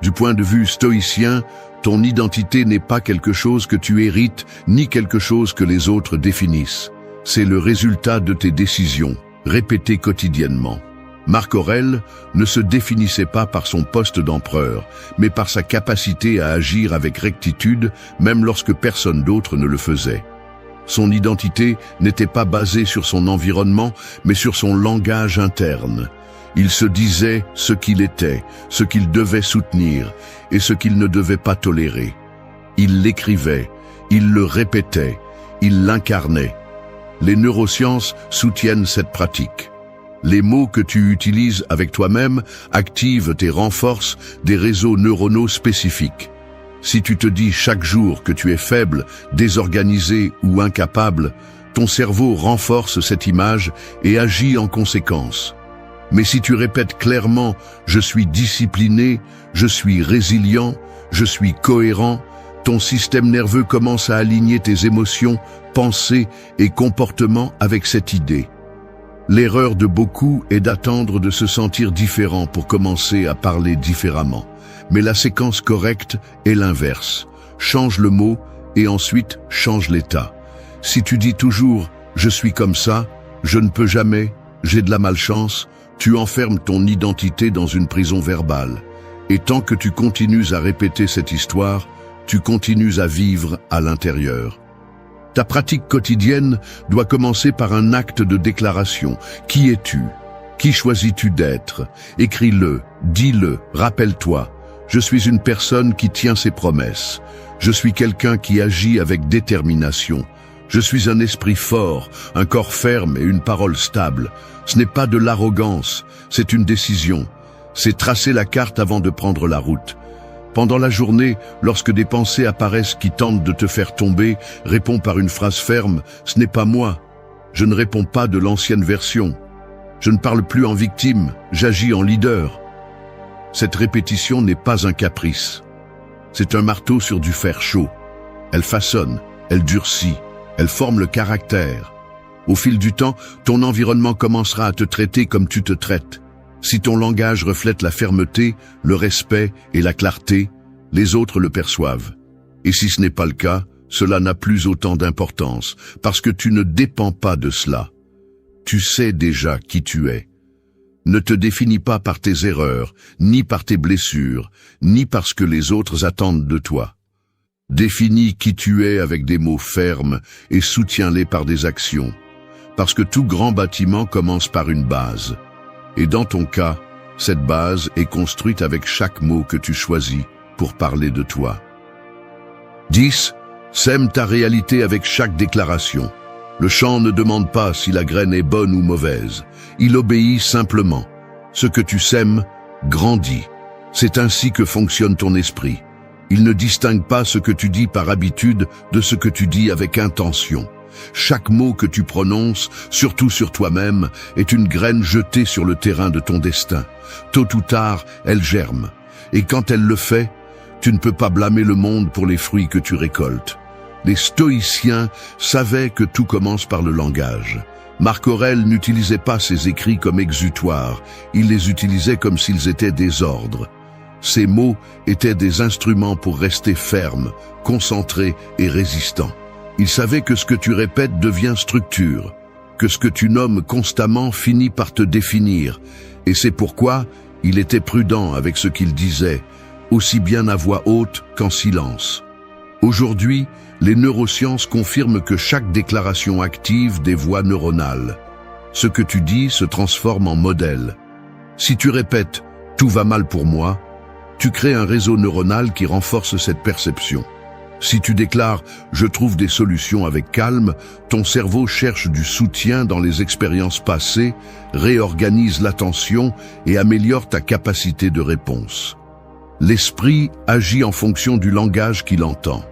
Du point de vue stoïcien, ton identité n'est pas quelque chose que tu hérites, ni quelque chose que les autres définissent. C'est le résultat de tes décisions, répétées quotidiennement. Marc Aurèle ne se définissait pas par son poste d'empereur, mais par sa capacité à agir avec rectitude, même lorsque personne d'autre ne le faisait. Son identité n'était pas basée sur son environnement, mais sur son langage interne. Il se disait ce qu'il était, ce qu'il devait soutenir et ce qu'il ne devait pas tolérer. Il l'écrivait, il le répétait, il l'incarnait. Les neurosciences soutiennent cette pratique. Les mots que tu utilises avec toi-même activent et renforcent des réseaux neuronaux spécifiques. Si tu te dis chaque jour que tu es faible, désorganisé ou incapable, ton cerveau renforce cette image et agit en conséquence. Mais si tu répètes clairement « je suis discipliné, je suis résilient, je suis cohérent », ton système nerveux commence à aligner tes émotions, pensées et comportements avec cette idée. L'erreur de beaucoup est d'attendre de se sentir différent pour commencer à parler différemment. Mais la séquence correcte est l'inverse. Change le mot et ensuite change l'état. Si tu dis toujours « je suis comme ça, je ne peux jamais, j'ai de la malchance », tu enfermes ton identité dans une prison verbale. Et tant que tu continues à répéter cette histoire, tu continues à vivre à l'intérieur. Ta pratique quotidienne doit commencer par un acte de déclaration. Qui es-tu? Qui choisis-tu d'être? Écris-le, dis-le, rappelle-toi. Je suis une personne qui tient ses promesses. Je suis quelqu'un qui agit avec détermination. Je suis un esprit fort, un corps ferme et une parole stable. Ce n'est pas de l'arrogance, c'est une décision. C'est tracer la carte avant de prendre la route. Pendant la journée, lorsque des pensées apparaissent qui tentent de te faire tomber, réponds par une phrase ferme « Ce n'est pas moi ». Je ne réponds pas de l'ancienne version. Je ne parle plus en victime, j'agis en leader. Cette répétition n'est pas un caprice. C'est un marteau sur du fer chaud. Elle façonne, elle durcit, elle forme le caractère. Au fil du temps, ton environnement commencera à te traiter comme tu te traites. Si ton langage reflète la fermeté, le respect et la clarté, les autres le perçoivent. Et si ce n'est pas le cas, cela n'a plus autant d'importance, parce que tu ne dépends pas de cela. Tu sais déjà qui tu es. Ne te définis pas par tes erreurs, ni par tes blessures, ni par ce que les autres attendent de toi. Définis qui tu es avec des mots fermes et soutiens-les par des actions. Parce que tout grand bâtiment commence par une base. Et dans ton cas, cette base est construite avec chaque mot que tu choisis pour parler de toi. 10. Sème ta réalité avec chaque déclaration. Le champ ne demande pas si la graine est bonne ou mauvaise. Il obéit simplement. Ce que tu sèmes grandit. C'est ainsi que fonctionne ton esprit. Il ne distingue pas ce que tu dis par habitude de ce que tu dis avec intention. Chaque mot que tu prononces, surtout sur toi-même, est une graine jetée sur le terrain de ton destin. Tôt ou tard, elle germe. Et quand elle le fait, tu ne peux pas blâmer le monde pour les fruits que tu récoltes. Les stoïciens savaient que tout commence par le langage. Marc Aurèle n'utilisait pas ses écrits comme exutoires, il les utilisait comme s'ils étaient des ordres. Ces mots étaient des instruments pour rester ferme, concentré et résistant. Il savait que ce que tu répètes devient structure, que ce que tu nommes constamment finit par te définir, et c'est pourquoi il était prudent avec ce qu'il disait, aussi bien à voix haute qu'en silence. Aujourd'hui, les neurosciences confirment que chaque déclaration active des voies neuronales. Ce que tu dis se transforme en modèle. Si tu répètes « tout va mal pour moi », tu crées un réseau neuronal qui renforce cette perception. Si tu déclares « je trouve des solutions avec calme », ton cerveau cherche du soutien dans les expériences passées, réorganise l'attention et améliore ta capacité de réponse. L'esprit agit en fonction du langage qu'il entend.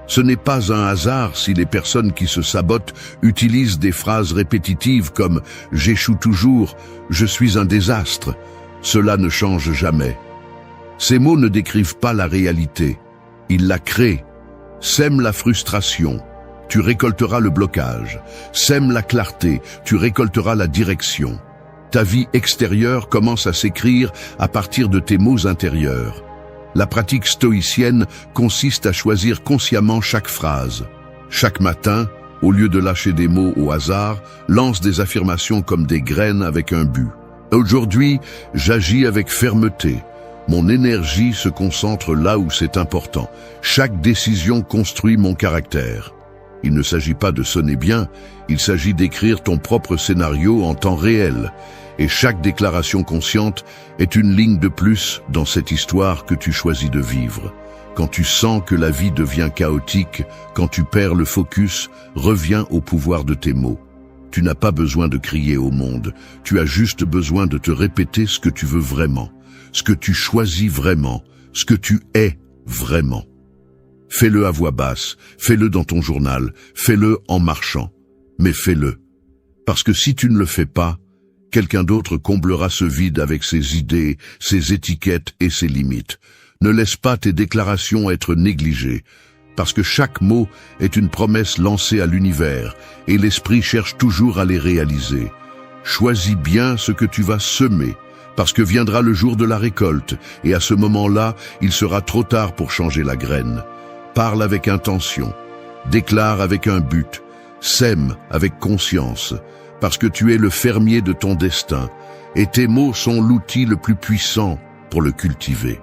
Ce n'est pas un hasard si les personnes qui se sabotent utilisent des phrases répétitives comme « j'échoue toujours »,« je suis un désastre ». Cela ne change jamais. Ces mots ne décrivent pas la réalité, ils la créent. Sème la frustration, tu récolteras le blocage. Sème la clarté, tu récolteras la direction. Ta vie extérieure commence à s'écrire à partir de tes mots intérieurs. La pratique stoïcienne consiste à choisir consciemment chaque phrase. Chaque matin, au lieu de lâcher des mots au hasard, lance des affirmations comme des graines avec un but. Aujourd'hui, j'agis avec fermeté. Mon énergie se concentre là où c'est important. Chaque décision construit mon caractère. Il ne s'agit pas de sonner bien, il s'agit d'écrire ton propre scénario en temps réel. Et chaque déclaration consciente est une ligne de plus dans cette histoire que tu choisis de vivre. Quand tu sens que la vie devient chaotique, quand tu perds le focus, reviens au pouvoir de tes mots. Tu n'as pas besoin de crier au monde, tu as juste besoin de te répéter ce que tu veux vraiment. Ce que tu choisis vraiment, ce que tu es vraiment. Fais-le à voix basse, fais-le dans ton journal, fais-le en marchant, mais fais-le. Parce que si tu ne le fais pas, quelqu'un d'autre comblera ce vide avec ses idées, ses étiquettes et ses limites. Ne laisse pas tes déclarations être négligées, parce que chaque mot est une promesse lancée à l'univers et l'esprit cherche toujours à les réaliser. Choisis bien ce que tu vas semer, parce que viendra le jour de la récolte, et à ce moment-là, il sera trop tard pour changer la graine. Parle avec intention, déclare avec un but, sème avec conscience, parce que tu es le fermier de ton destin, et tes mots sont l'outil le plus puissant pour le cultiver.